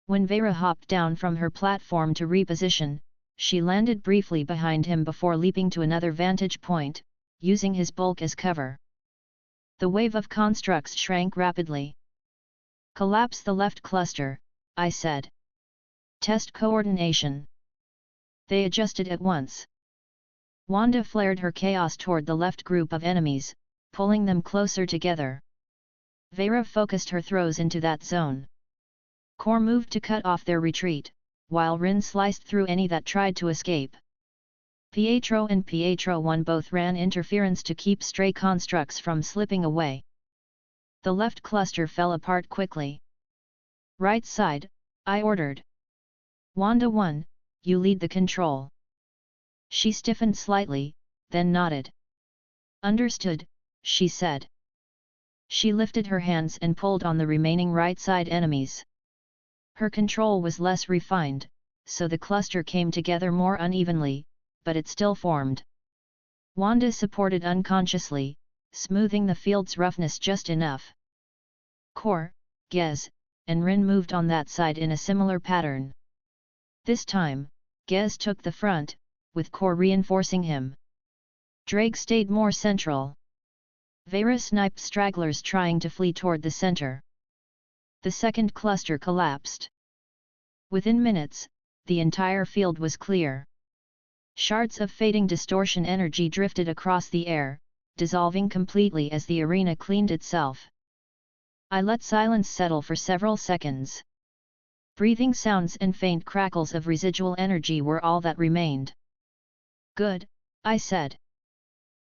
When Vera hopped down from her platform to reposition, she landed briefly behind him before leaping to another vantage point, using his bulk as cover. The wave of constructs shrank rapidly. Collapse the left cluster, I said. Test coordination. They adjusted at once. Wanda flared her chaos toward the left group of enemies, pulling them closer together. Vera focused her throws into that zone. Core moved to cut off their retreat, while Rin sliced through any that tried to escape. Pietro and Pietro 1 both ran interference to keep stray constructs from slipping away. The left cluster fell apart quickly. Right side, I ordered. Wanda 1, you lead the control. She stiffened slightly, then nodded. Understood, she said. She lifted her hands and pulled on the remaining right side enemies. Her control was less refined, so the cluster came together more unevenly, but it still formed. Wanda supported unconsciously, smoothing the field's roughness just enough. Core, Gez, and Rin moved on that side in a similar pattern. This time, Gez took the front, with Core reinforcing him. Drake stayed more central. Vera sniped stragglers trying to flee toward the center. The second cluster collapsed. Within minutes, the entire field was clear. Shards of fading distortion energy drifted across the air, dissolving completely as the arena cleaned itself. I let silence settle for several seconds. Breathing sounds and faint crackles of residual energy were all that remained. Good, I said.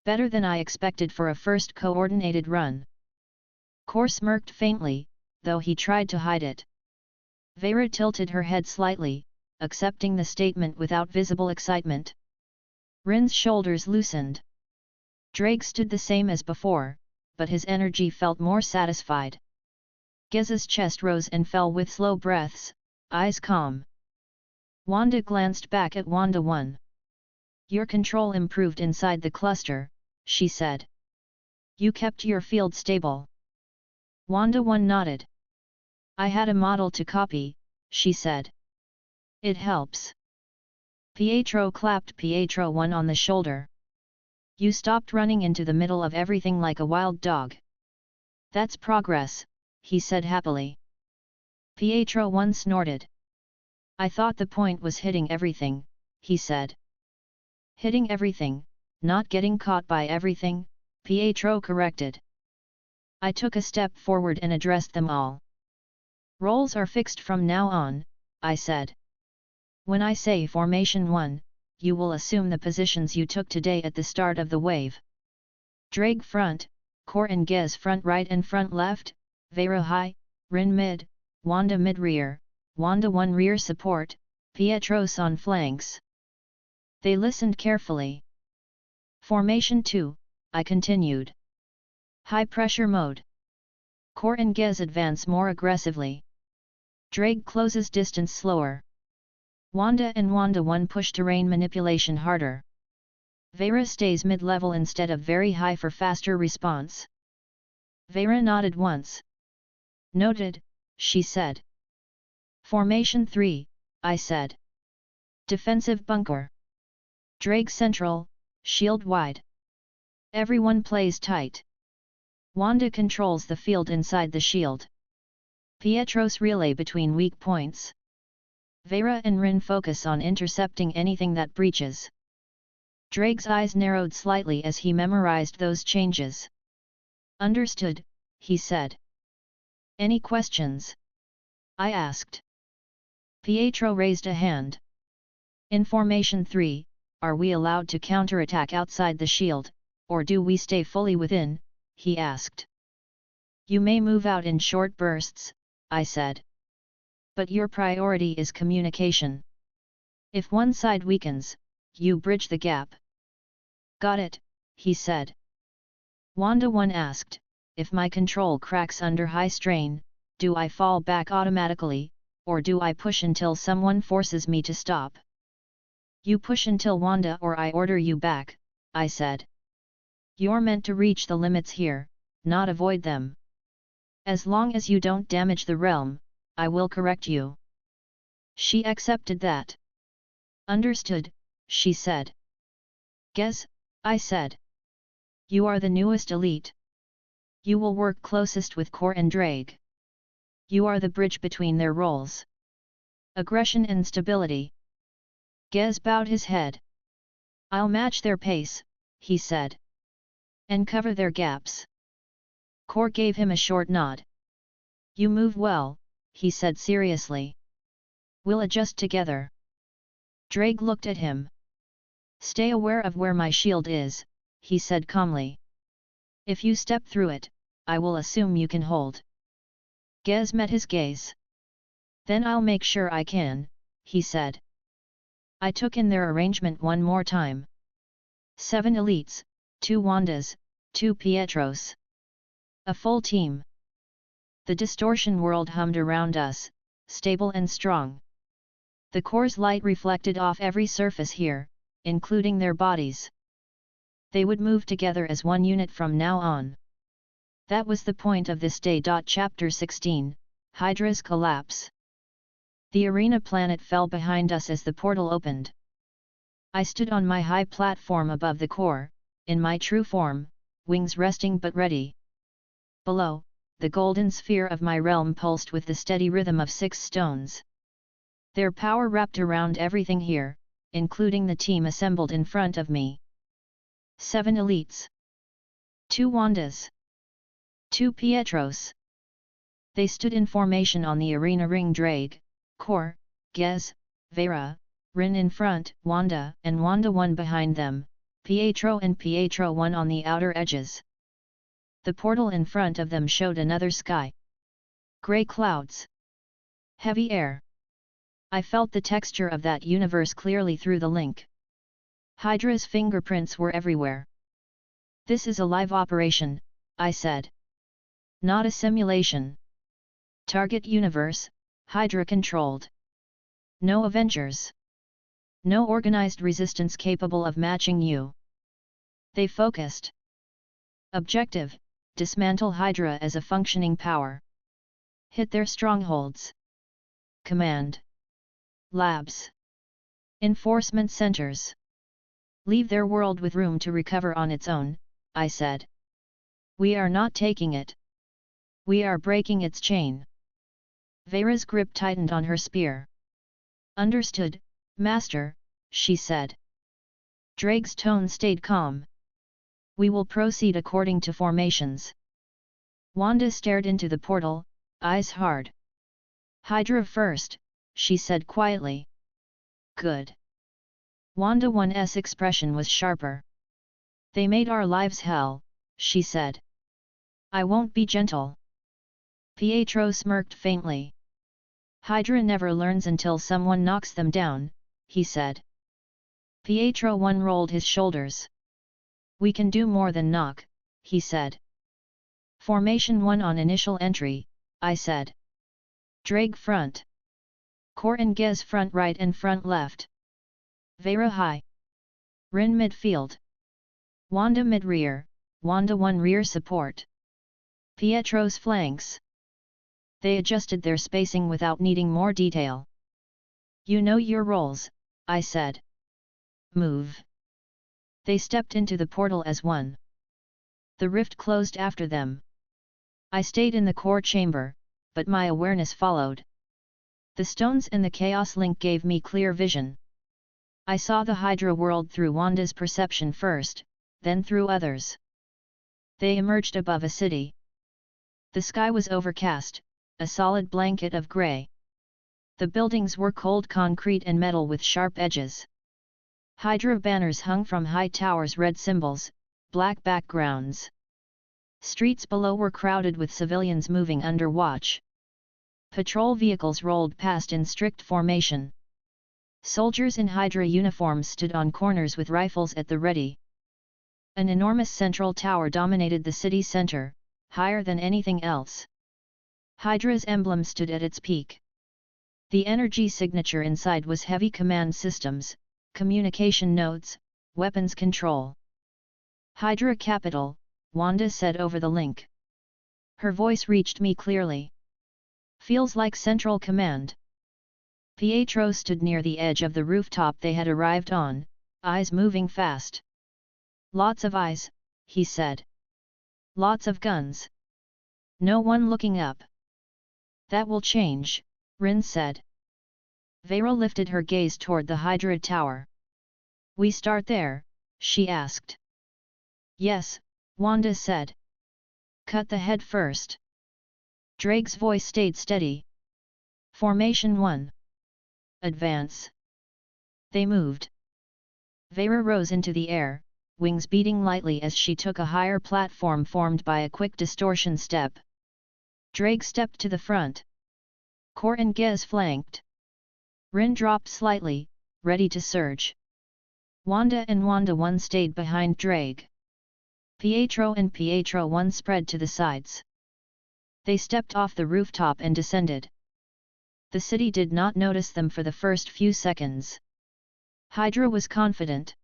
Better than I expected for a first coordinated run. Core smirked faintly, though he tried to hide it. Vera tilted her head slightly, accepting the statement without visible excitement. Rin's shoulders loosened. Drake stood the same as before, but his energy felt more satisfied. Gez's chest rose and fell with slow breaths, eyes calm. Wanda glanced back at Wanda 1. Your control improved inside the cluster, she said. You kept your field stable. Wanda 1 nodded. I had a model to copy, she said. It helps. Pietro clapped Pietro 1 on the shoulder. You stopped running into the middle of everything like a wild dog. That's progress, he said happily. Pietro one snorted. I thought the point was hitting everything, he said. Hitting everything, not getting caught by everything, Pietro corrected. I took a step forward and addressed them all. Roles are fixed from now on, I said. When I say Formation 1, you will assume the positions you took today at the start of the wave. Drake front, Core and Gez front right and front left, Vera high, Rin mid, Wanda mid rear, Wanda 1 rear support, Pietros on flanks. They listened carefully. Formation 2, I continued. High pressure mode. Core and Gez advance more aggressively. Drake closes distance slower. Wanda and Wanda 1 push terrain manipulation harder. Vera stays mid-level instead of very high for faster response. Vera nodded once. Noted, she said. Formation 3, I said. Defensive bunker. Drake central, shield wide. Everyone plays tight. Wanda controls the field inside the shield. Pietros relay between weak points. Vera and Rin focus on intercepting anything that breaches. Drake's eyes narrowed slightly as he memorized those changes. Understood, he said. Any questions? I asked. Pietro raised a hand. In Formation 3, are we allowed to counterattack outside the shield, or do we stay fully within? He asked. You may move out in short bursts, I said. But your priority is communication. If one side weakens, you bridge the gap. Got it, he said. Wanda 1 asked, if my control cracks under high strain, do I fall back automatically, or do I push until someone forces me to stop? You push until Wanda or I order you back, I said. You're meant to reach the limits here, not avoid them. As long as you don't damage the realm, I will correct you. She accepted that. Understood, she said. Gez, I said. You are the newest elite. You will work closest with Core and Drake. You are the bridge between their roles. Aggression and stability. Gez bowed his head. I'll match their pace, he said. And cover their gaps. Core gave him a short nod. You move well, he said seriously. We'll adjust together. Drake looked at him. Stay aware of where my shield is, he said calmly. If you step through it, I will assume you can hold. Gez met his gaze. Then I'll make sure I can, he said. I took in their arrangement one more time. 7 elites, 2 Wandas, 2 Pietros. A full team. The distortion world hummed around us, stable and strong. The core's light reflected off every surface here, including their bodies. They would move together as one unit from now on. That was the point of this day. Chapter 16, Hydra's Collapse. The arena planet fell behind us as the portal opened. I stood on my high platform above the core, in my true form, wings resting but ready. Below, the golden sphere of my realm pulsed with the steady rhythm of 6 stones. Their power wrapped around everything here, including the team assembled in front of me. 7 elites. 2 Wandas. 2 Pietros. They stood in formation on the arena ring. Drake, Core, Gez, Vera, Rin in front, Wanda and Wanda 1 behind them, Pietro and Pietro 1 on the outer edges. The portal in front of them showed another sky. Grey clouds. Heavy air. I felt the texture of that universe clearly through the link. Hydra's fingerprints were everywhere. This is a live operation, I said. Not a simulation. Target universe, Hydra controlled. No Avengers. No organized resistance capable of matching you. They focused. Objective, dismantle Hydra as a functioning power. Hit their strongholds. Command. Labs. Enforcement centers. Leave their world with room to recover on its own, I said. We are not taking it. We are breaking its chain. Vera's grip tightened on her spear. Understood, Master, she said. Drake's tone stayed calm. We will proceed according to formations. Wanda stared into the portal, eyes hard. Hydra first, she said quietly. Good. Wanda 1's expression was sharper. They made our lives hell, she said. I won't be gentle. Pietro smirked faintly. Hydra never learns until someone knocks them down, he said. Pietro 1 rolled his shoulders. We can do more than knock, he said. Formation 1 on initial entry, I said. Drake front. Core and Gez front right and front left. Vera high. Rin midfield. Wanda mid rear, Wanda 1 rear support. Pietro's flanks. They adjusted their spacing without needing more detail. You know your roles, I said. Move. They stepped into the portal as one. The rift closed after them. I stayed in the core chamber, but my awareness followed. The stones and the chaos link gave me clear vision. I saw the Hydra world through Wanda's perception first, then through others. They emerged above a city. The sky was overcast, a solid blanket of grey. The buildings were cold concrete and metal with sharp edges. Hydra banners hung from high towers, red symbols, black backgrounds. Streets below were crowded with civilians moving under watch. Patrol vehicles rolled past in strict formation. Soldiers in Hydra uniforms stood on corners with rifles at the ready. An enormous central tower dominated the city center, higher than anything else. Hydra's emblem stood at its peak. The energy signature inside was heavy command systems, communication nodes, weapons control. Hydra Capital, Wanda said over the link. Her voice reached me clearly. Feels like Central Command. Pietro stood near the edge of the rooftop they had arrived on, eyes moving fast. Lots of eyes, he said. Lots of guns. No one looking up. That will change, Rin said. Vera lifted her gaze toward the Hydra tower. We start there, she asked. Yes, Wanda said. Cut the head first. Drake's voice stayed steady. Formation 1. Advance. They moved. Vera rose into the air, wings beating lightly as she took a higher platform formed by a quick distortion step. Drake stepped to the front. Core and Gez flanked. Rin dropped slightly, ready to surge. Wanda and Wanda 1 stayed behind Drake. Pietro and Pietro 1 spread to the sides. They stepped off the rooftop and descended. The city did not notice them for the first few seconds. Hydra was confident.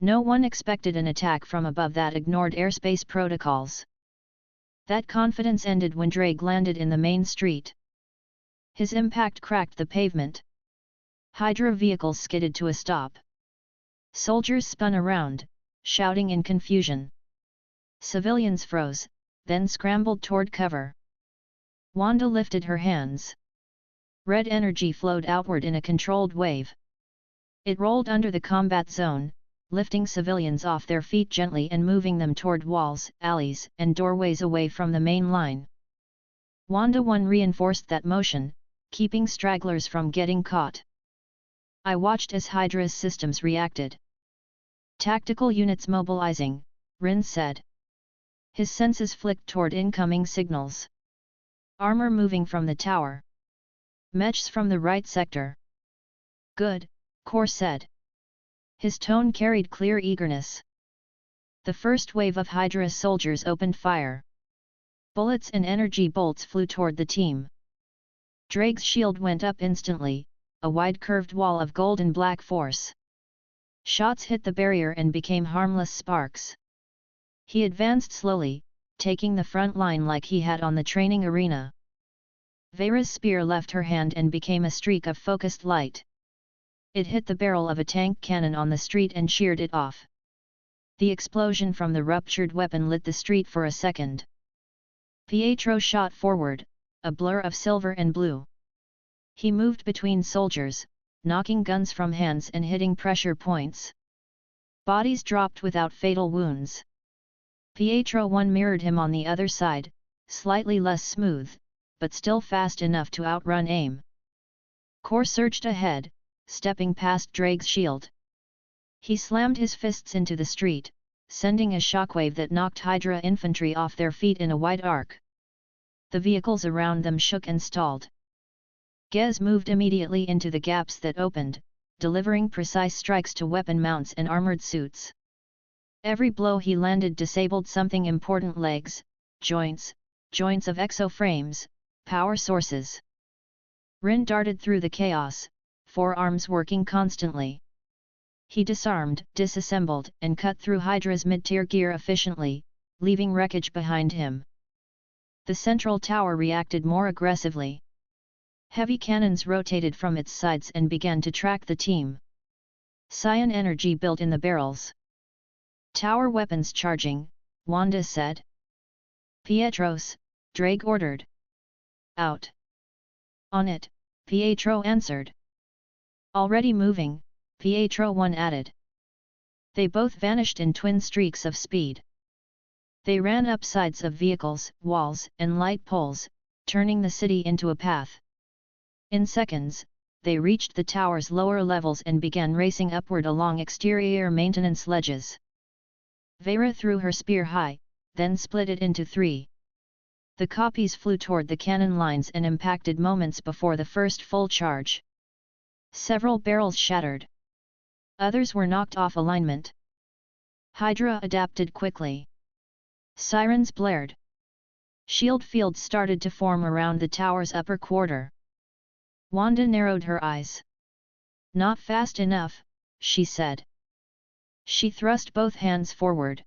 No one expected an attack from above that ignored airspace protocols. That confidence ended when Drake landed in the main street. His impact cracked the pavement. Hydra vehicles skidded to a stop. Soldiers spun around, shouting in confusion. Civilians froze, then scrambled toward cover. Wanda lifted her hands. Red energy flowed outward in a controlled wave. It rolled under the combat zone, lifting civilians off their feet gently and moving them toward walls, alleys, and doorways away from the main line. Wanda 1 reinforced that motion, keeping stragglers from getting caught. I watched as Hydra's systems reacted. Tactical units mobilizing, Rin said. His senses flicked toward incoming signals. Armor moving from the tower. Mechs from the right sector. Good, Core said. His tone carried clear eagerness. The first wave of Hydra's soldiers opened fire. Bullets and energy bolts flew toward the team. Drake's shield went up instantly, a wide curved wall of golden black force. Shots hit the barrier and became harmless sparks. He advanced slowly, taking the front line like he had on the training arena. Vera's spear left her hand and became a streak of focused light. It hit the barrel of a tank cannon on the street and sheared it off. The explosion from the ruptured weapon lit the street for a second. Pietro shot forward, a blur of silver and blue. He moved between soldiers, knocking guns from hands and hitting pressure points. Bodies dropped without fatal wounds. Pietro 1 mirrored him on the other side, slightly less smooth, but still fast enough to outrun aim. Core surged ahead, stepping past Drake's shield. He slammed his fists into the street, sending a shockwave that knocked Hydra infantry off their feet in a wide arc. The vehicles around them shook and stalled. Gez moved immediately into the gaps that opened, delivering precise strikes to weapon mounts and armored suits. Every blow he landed disabled something important: legs, joints of exoframes, power sources. Rin darted through the chaos, forearms working constantly. He disarmed, disassembled, and cut through Hydra's mid-tier gear efficiently, leaving wreckage behind him. The central tower reacted more aggressively. Heavy cannons rotated from its sides and began to track the team. Cyan energy built in the barrels. "Tower weapons charging," Wanda said. "Pietros," Drake ordered. "Out." "On it," Pietro answered. "Already moving," Pietro 1 added. They both vanished in twin streaks of speed. They ran up sides of vehicles, walls, and light poles, turning the city into a path. In seconds, they reached the tower's lower levels and began racing upward along exterior maintenance ledges. Vera threw her spear high, then split it into 3. The copies flew toward the cannon lines and impacted moments before the first full charge. Several barrels shattered. Others were knocked off alignment. Hydra adapted quickly. Sirens blared. Shield fields started to form around the tower's upper quarter. Wanda narrowed her eyes. "Not fast enough," she said. She thrust both hands forward.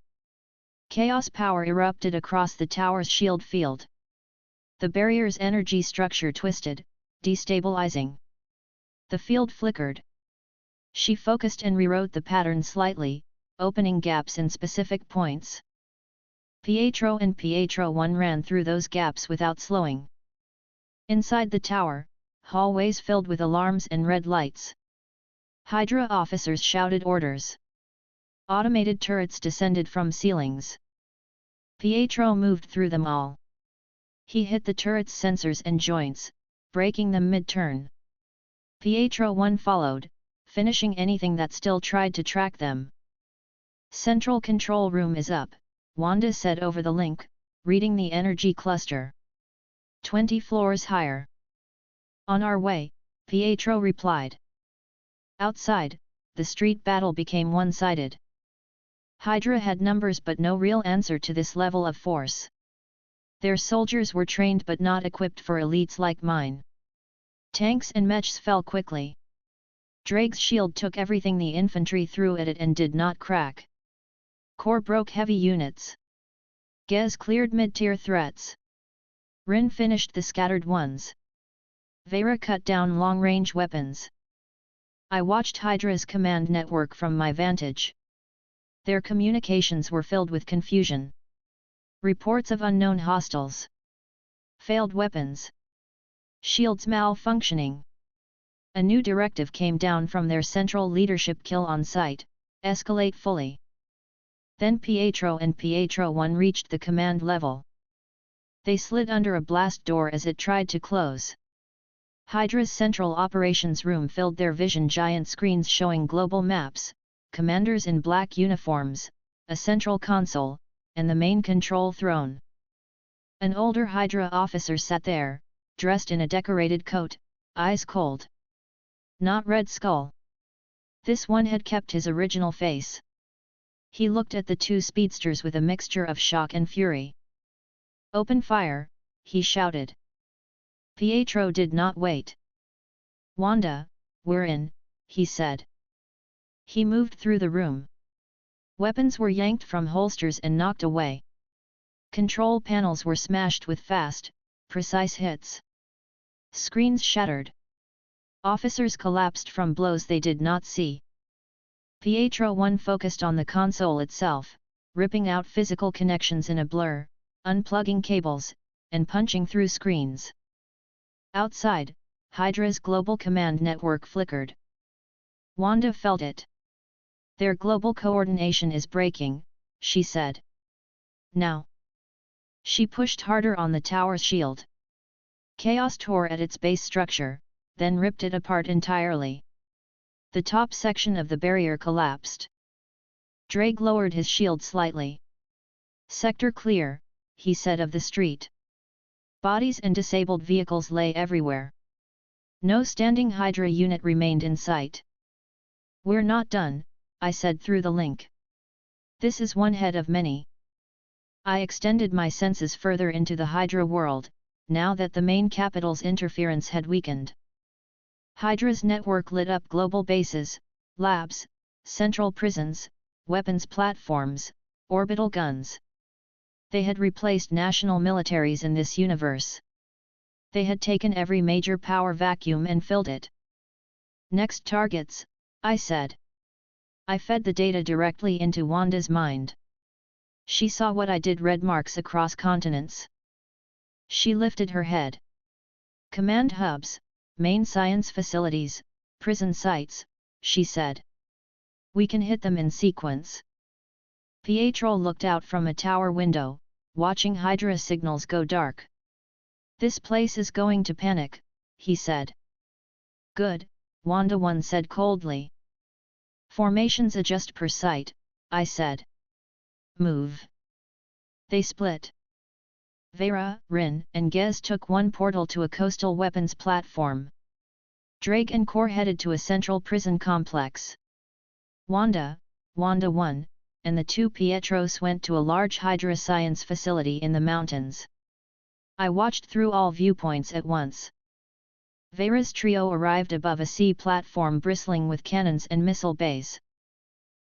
Chaos power erupted across the tower's shield field. The barrier's energy structure twisted, destabilizing. The field flickered. She focused and rewrote the pattern slightly, opening gaps in specific points. Pietro and Pietro 1 ran through those gaps without slowing. Inside the tower, hallways filled with alarms and red lights. Hydra officers shouted orders. Automated turrets descended from ceilings. Pietro moved through them all. He hit the turret's sensors and joints, breaking them mid-turn. Pietro 1 followed, finishing anything that still tried to track them. "Central control room is up," Wanda said over the link, reading the energy cluster. 20 floors higher. "On our way," Pietro replied. Outside, the street battle became one-sided. Hydra had numbers but no real answer to this level of force. Their soldiers were trained but not equipped for elites like mine. Tanks and mechs fell quickly. Drake's shield took everything the infantry threw at it and did not crack. Core broke heavy units. Gez cleared mid-tier threats. Rin finished the scattered ones. Vera cut down long-range weapons. I watched Hydra's command network from my vantage. Their communications were filled with confusion. Reports of unknown hostiles. Failed weapons. Shields malfunctioning. A new directive came down from their central leadership: kill on sight, escalate fully. Then Pietro and Pietro 1 reached the command level. They slid under a blast door as it tried to close. Hydra's central operations room filled their vision: giant screens showing global maps, commanders in black uniforms, a central console, and the main control throne. An older Hydra officer sat there, dressed in a decorated coat, eyes cold. Not Red Skull. This one had kept his original face. He looked at the two speedsters with a mixture of shock and fury. "Open fire," he shouted. Pietro did not wait. "Wanda, we're in," he said. He moved through the room. Weapons were yanked from holsters and knocked away. Control panels were smashed with fast, precise hits. Screens shattered. Officers collapsed from blows they did not see. Pietro 1 focused on the console itself, ripping out physical connections in a blur, unplugging cables, and punching through screens. Outside, Hydra's global command network flickered. Wanda felt it. Their global coordination is breaking, she said. Now. She pushed harder on the tower's shield. Chaos tore at its base structure, then ripped it apart entirely. The top section of the barrier collapsed. Drake lowered his shield slightly. Sector clear, he said of the street. Bodies and disabled vehicles lay everywhere. No standing Hydra unit remained in sight. We're not done, I said through the link. This is one head of many. I extended my senses further into the Hydra world, now that the main capital's interference had weakened. Hydra's network lit up global bases, labs, central prisons, weapons platforms, orbital guns. They had replaced national militaries in this universe. They had taken every major power vacuum and filled it. Next targets, I said. I fed the data directly into Wanda's mind. She saw what I did, red marks across continents. She lifted her head. Command hubs, main science facilities, prison sites, she said. We can hit them in sequence. Pietro looked out from a tower window, watching Hydra signals go dark. This place is going to panic, he said. Good, Wanda 1 said coldly. Formations adjust per site, I said. Move. They split. Vera, Rin, and Gez took one portal to a coastal weapons platform. Drake and Core headed to a central prison complex. Wanda 1, and the two Pietros went to a large Hydra science facility in the mountains. I watched through all viewpoints at once. Vera's trio arrived above a sea platform bristling with cannons and missile bays.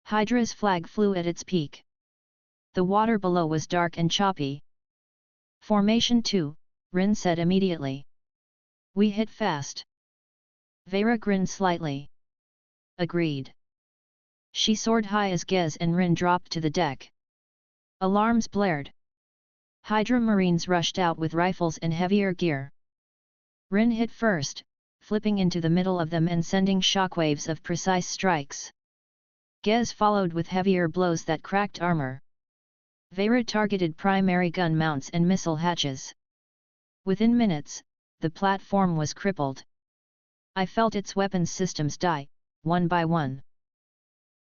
Hydra's flag flew at its peak. The water below was dark and choppy. Formation 2, Rin said immediately. We hit fast. Vera grinned slightly. Agreed. She soared high as Gez and Rin dropped to the deck. Alarms blared. Hydra Marines rushed out with rifles and heavier gear. Rin hit first, flipping into the middle of them and sending shockwaves of precise strikes. Gez followed with heavier blows that cracked armor. Vera targeted primary gun mounts and missile hatches. Within minutes, the platform was crippled. I felt its weapons systems die, one by one.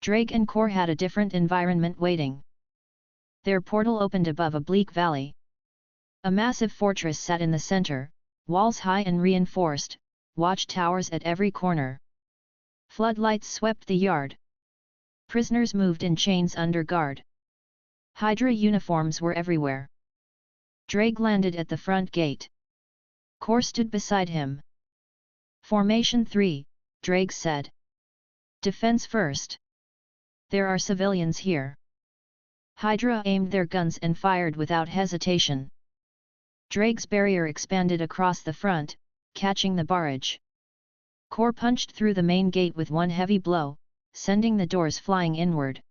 Drake and Core had a different environment waiting. Their portal opened above a bleak valley. A massive fortress sat in the center, walls high and reinforced, watchtowers at every corner. Floodlights swept the yard. Prisoners moved in chains under guard. Hydra uniforms were everywhere. Drake landed at the front gate. Core stood beside him. Formation 3, Drake said. Defense first. There are civilians here. Hydra aimed their guns and fired without hesitation. Drake's barrier expanded across the front, catching the barrage. Core punched through the main gate with one heavy blow, sending the doors flying inward.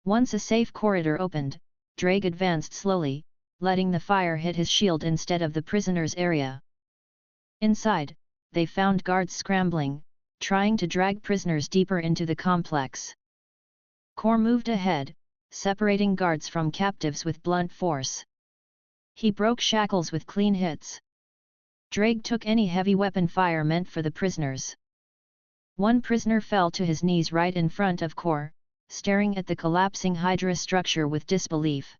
Once a safe corridor opened, Drake advanced slowly, letting the fire hit his shield instead of the prisoners' area. Inside, they found guards scrambling, trying to drag prisoners deeper into the complex. Core moved ahead, separating guards from captives with blunt force. He broke shackles with clean hits. Drake took any heavy weapon fire meant for the prisoners. One prisoner fell to his knees right in front of Core, staring at the collapsing Hydra structure with disbelief.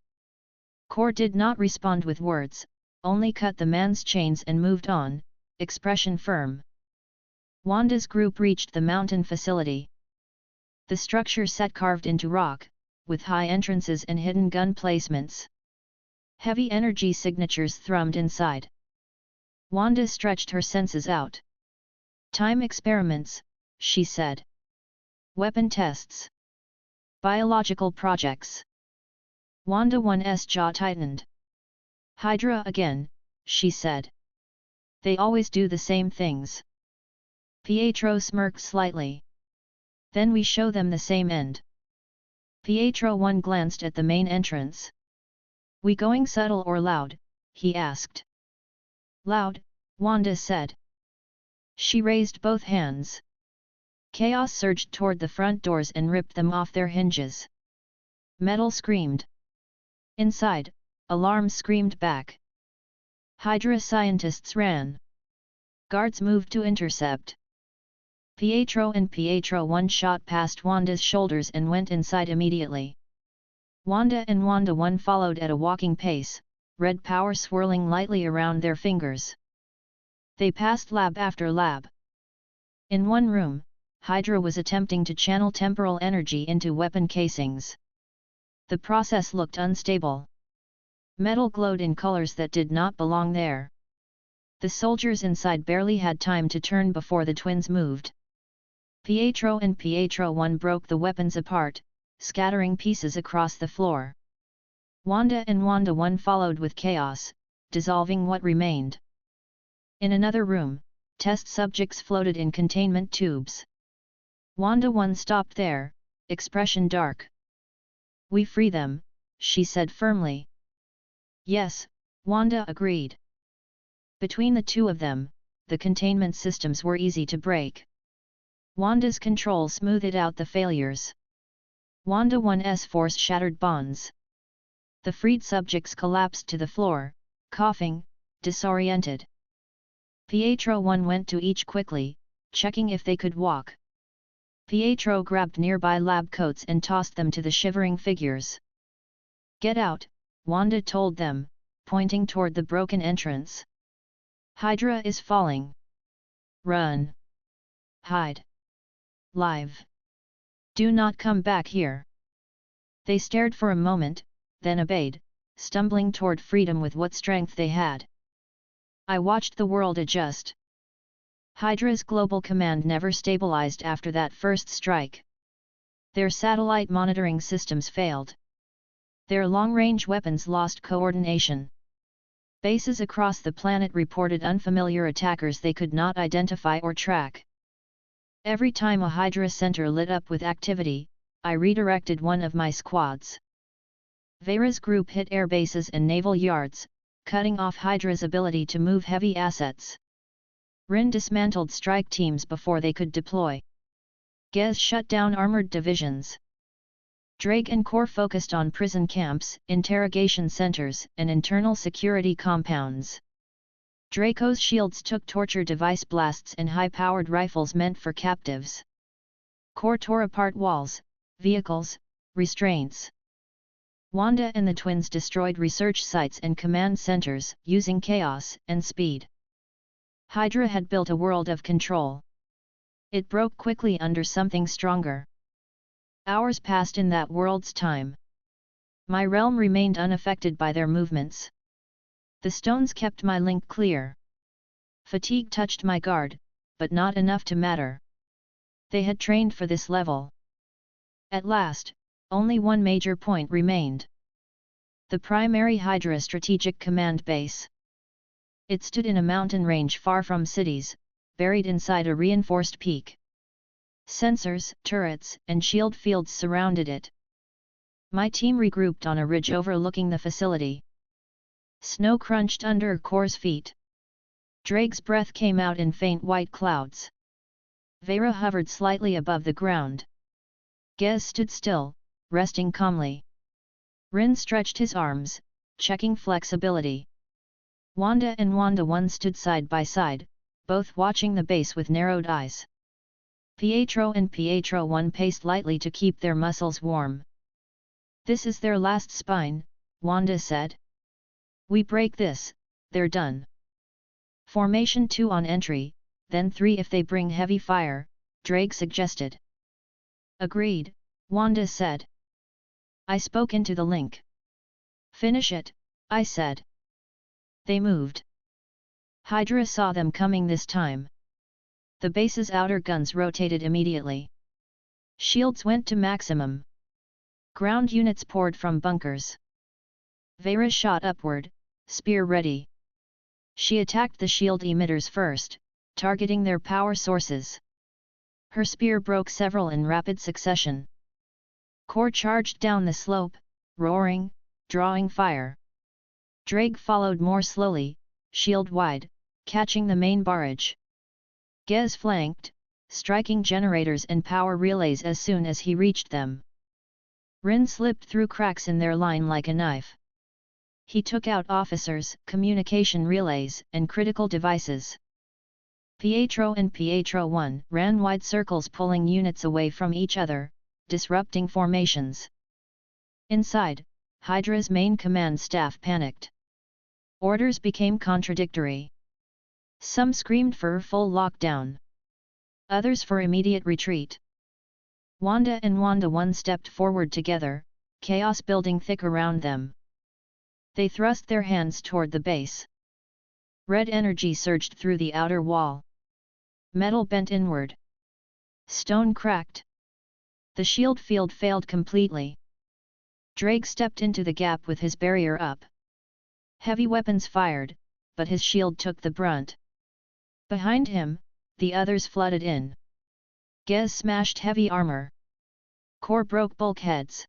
Core did not respond with words, only cut the man's chains and moved on, expression firm. Wanda's group reached the mountain facility. The structure sat carved into rock, with high entrances and hidden gun placements. Heavy energy signatures thrummed inside. Wanda stretched her senses out. Time experiments, she said. Weapon tests. Biological projects. Wanda 1's jaw tightened. Hydra again, she said. They always do the same things. Pietro smirked slightly. Then we show them the same end. Pietro 1 glanced at the main entrance. We going subtle or loud, he asked. Loud, Wanda said. She raised both hands. Chaos surged toward the front doors and ripped them off their hinges. Metal screamed. Inside, alarms screamed back. Hydra scientists ran. Guards moved to intercept. Pietro and Pietro one shot past Wanda's shoulders and went inside immediately. Wanda and Wanda one followed at a walking pace, red power swirling lightly around their fingers. They passed lab after lab. In one room, Hydra was attempting to channel temporal energy into weapon casings. The process looked unstable. Metal glowed in colors that did not belong there. The soldiers inside barely had time to turn before the twins moved. Pietro and Pietro one broke the weapons apart, scattering pieces across the floor. Wanda and Wanda one followed with chaos, dissolving what remained. In another room, test subjects floated in containment tubes. Wanda one stopped there, expression dark. "We free them," she said firmly. "Yes," Wanda agreed. Between the two of them, the containment systems were easy to break. Wanda's control smoothed out the failures. Wanda 1's force shattered bonds. The freed subjects collapsed to the floor, coughing, disoriented. Pietro 1 went to each quickly, checking if they could walk. Pietro grabbed nearby lab coats and tossed them to the shivering figures. "Get out," Wanda told them, pointing toward the broken entrance. "Hydra is falling. Run. Hide. Live. Do not come back here." They stared for a moment, then obeyed, stumbling toward freedom with what strength they had. I watched the world adjust. Hydra's global command never stabilized after that first strike. Their satellite monitoring systems failed. Their long-range weapons lost coordination. Bases across the planet reported unfamiliar attackers they could not identify or track. Every time a Hydra center lit up with activity, I redirected one of my squads. Vera's group hit air bases and naval yards, cutting off Hydra's ability to move heavy assets. Rin dismantled strike teams before they could deploy. Gez shut down armored divisions. Drake and Core focused on prison camps, interrogation centers, and internal security compounds. Draco's shields took torture device blasts and high-powered rifles meant for captives. Core tore apart walls, vehicles, restraints. Wanda and the twins destroyed research sites and command centers, using chaos and speed. Hydra had built a world of control. It broke quickly under something stronger. Hours passed in that world's time. My realm remained unaffected by their movements. The stones kept my link clear. Fatigue touched my guard, but not enough to matter. They had trained for this level. At last, only one major point remained. The primary Hydra Strategic Command Base. It stood in a mountain range far from cities, buried inside a reinforced peak. Sensors, turrets, and shield fields surrounded it. My team regrouped on a ridge overlooking the facility. Snow crunched under Core's feet. Drake's breath came out in faint white clouds. Vera hovered slightly above the ground. Gez stood still, resting calmly. Rin stretched his arms, checking flexibility. Wanda and Wanda 1 stood side by side, both watching the base with narrowed eyes. Pietro and Pietro 1 paced lightly to keep their muscles warm. "This is their last spine," Wanda said. "We break this, they're done." "Formation 2 on entry, then 3 if they bring heavy fire," Drake suggested. "Agreed," Wanda said. I spoke into the link. "Finish it," I said. They moved. Hydra saw them coming this time. The base's outer guns rotated immediately. Shields went to maximum. Ground units poured from bunkers. Vera shot upward, spear ready. She attacked the shield emitters first, targeting their power sources. Her spear broke several in rapid succession. Core charged down the slope, roaring, drawing fire. Drake followed more slowly, shield wide, catching the main barrage. Gez flanked, striking generators and power relays as soon as he reached them. Rin slipped through cracks in their line like a knife. He took out officers, communication relays, and critical devices. Pietro and Pietro 1 ran wide circles, pulling units away from each other, disrupting formations. Inside, Hydra's main command staff panicked. Orders became contradictory. Some screamed for full lockdown. Others for immediate retreat. Wanda and Wanda 1 stepped forward together, chaos building thick around them. They thrust their hands toward the base. Red energy surged through the outer wall. Metal bent inward. Stone cracked. The shield field failed completely. Drake stepped into the gap with his barrier up. Heavy weapons fired, but his shield took the brunt. Behind him, the others flooded in. Gez smashed heavy armor. Core broke bulkheads.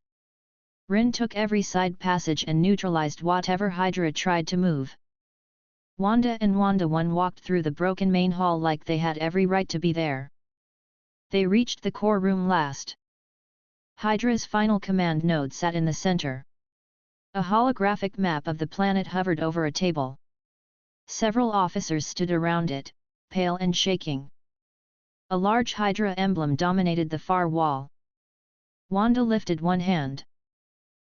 Rin took every side passage and neutralized whatever Hydra tried to move. Wanda and Wanda 1 walked through the broken main hall like they had every right to be there. They reached the core room last. Hydra's final command node sat in the center. A holographic map of the planet hovered over a table. Several officers stood around it, pale and shaking. A large Hydra emblem dominated the far wall. Wanda lifted one hand.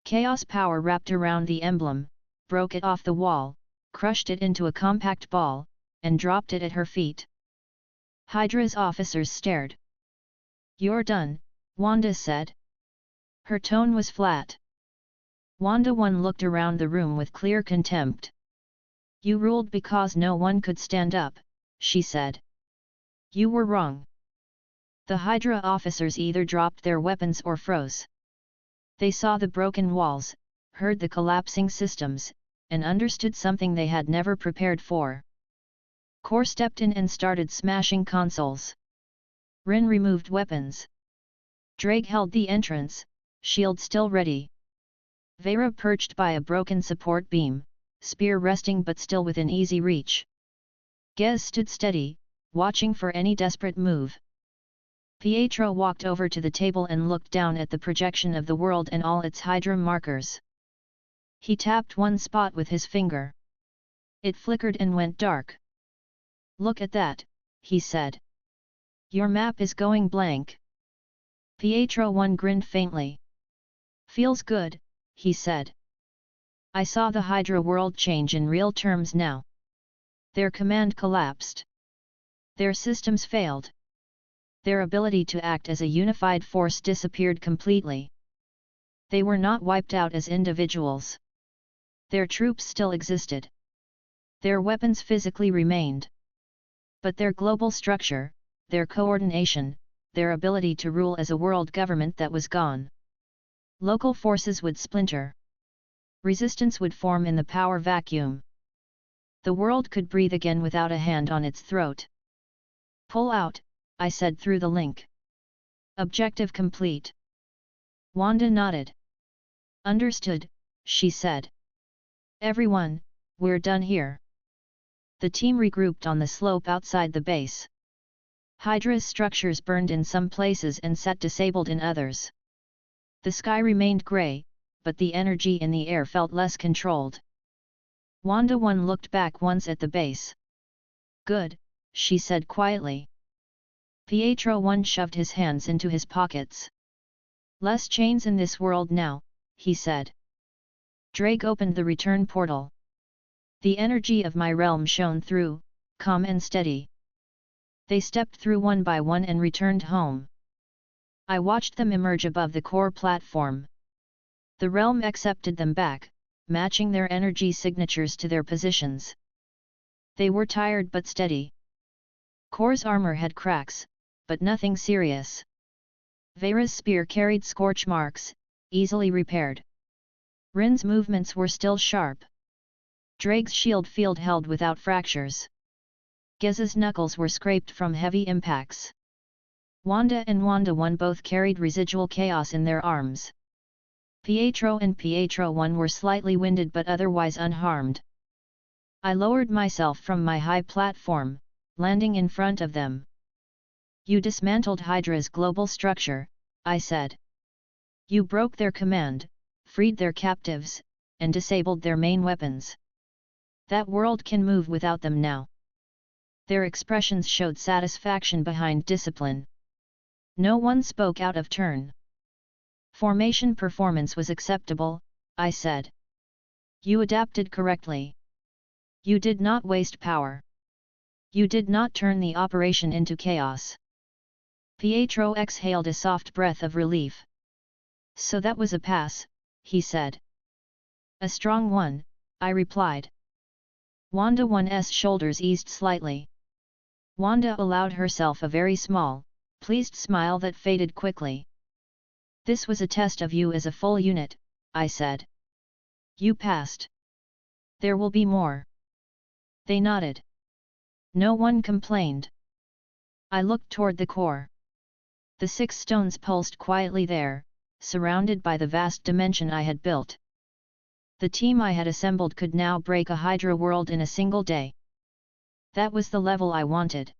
Chaos power wrapped around the emblem, broke it off the wall, crushed it into a compact ball, and dropped it at her feet. Hydra's officers stared. "You're done," Wanda said. Her tone was flat. Wanda 1 looked around the room with clear contempt. "You ruled because no one could stand up," she said. "You were wrong." The Hydra officers either dropped their weapons or froze. They saw the broken walls, heard the collapsing systems, and understood something they had never prepared for. Core stepped in and started smashing consoles. Rin removed weapons. Drake held the entrance, shield still ready. Vera perched by a broken support beam, spear resting but still within easy reach. Gez stood steady, watching for any desperate move. Pietro walked over to the table and looked down at the projection of the world and all its Hydra markers. He tapped one spot with his finger. It flickered and went dark. "Look at that," he said. "Your map is going blank." Pietro 1 grinned faintly. "Feels good," he said. "I saw the Hydra world change in real terms now. Their command collapsed. Their systems failed. Their ability to act as a unified force disappeared completely. They were not wiped out as individuals. Their troops still existed. Their weapons physically remained. But their global structure, their coordination, their ability to rule as a world government, that was gone. Local forces would splinter. Resistance would form in the power vacuum. The world could breathe again without a hand on its throat." "Pull out," I said through the link. "Objective complete." Wanda nodded. "Understood," she said. "Everyone, we're done here." The team regrouped on the slope outside the base. Hydra's structures burned in some places and sat disabled in others. The sky remained grey, but the energy in the air felt less controlled. Wanda 1 looked back once at the base. "Good," she said quietly. Pietro 1 shoved his hands into his pockets. "Less chains in this world now," he said. Drake opened the return portal. The energy of my realm shone through, calm and steady. They stepped through one by one and returned home. I watched them emerge above the core platform. The realm accepted them back, matching their energy signatures to their positions. They were tired but steady. Core's armor had cracks, but nothing serious. Vera's spear carried scorch marks, easily repaired. Rin's movements were still sharp. Drake's shield field held without fractures. Gez's knuckles were scraped from heavy impacts. Wanda and Wanda 1 both carried residual chaos in their arms. Pietro and Pietro 1 were slightly winded but otherwise unharmed. I lowered myself from my high platform, landing in front of them. You dismantled Hydra's global structure, I said. You broke their command, freed their captives, and disabled their main weapons. That world can move without them now. Their expressions showed satisfaction behind discipline. No one spoke out of turn. Formation performance was acceptable, I said. You adapted correctly. You did not waste power. You did not turn the operation into chaos. Pietro exhaled a soft breath of relief. So that was a pass, he said. A strong one, I replied. Wanda 1's shoulders eased slightly. Wanda allowed herself a very small, pleased smile that faded quickly. This was a test of you as a full unit, I said. You passed. There will be more. They nodded. No one complained. I looked toward the core. The 6 stones pulsed quietly there, surrounded by the vast dimension I had built. The team I had assembled could now break a Hydra world in a single day. That was the level I wanted.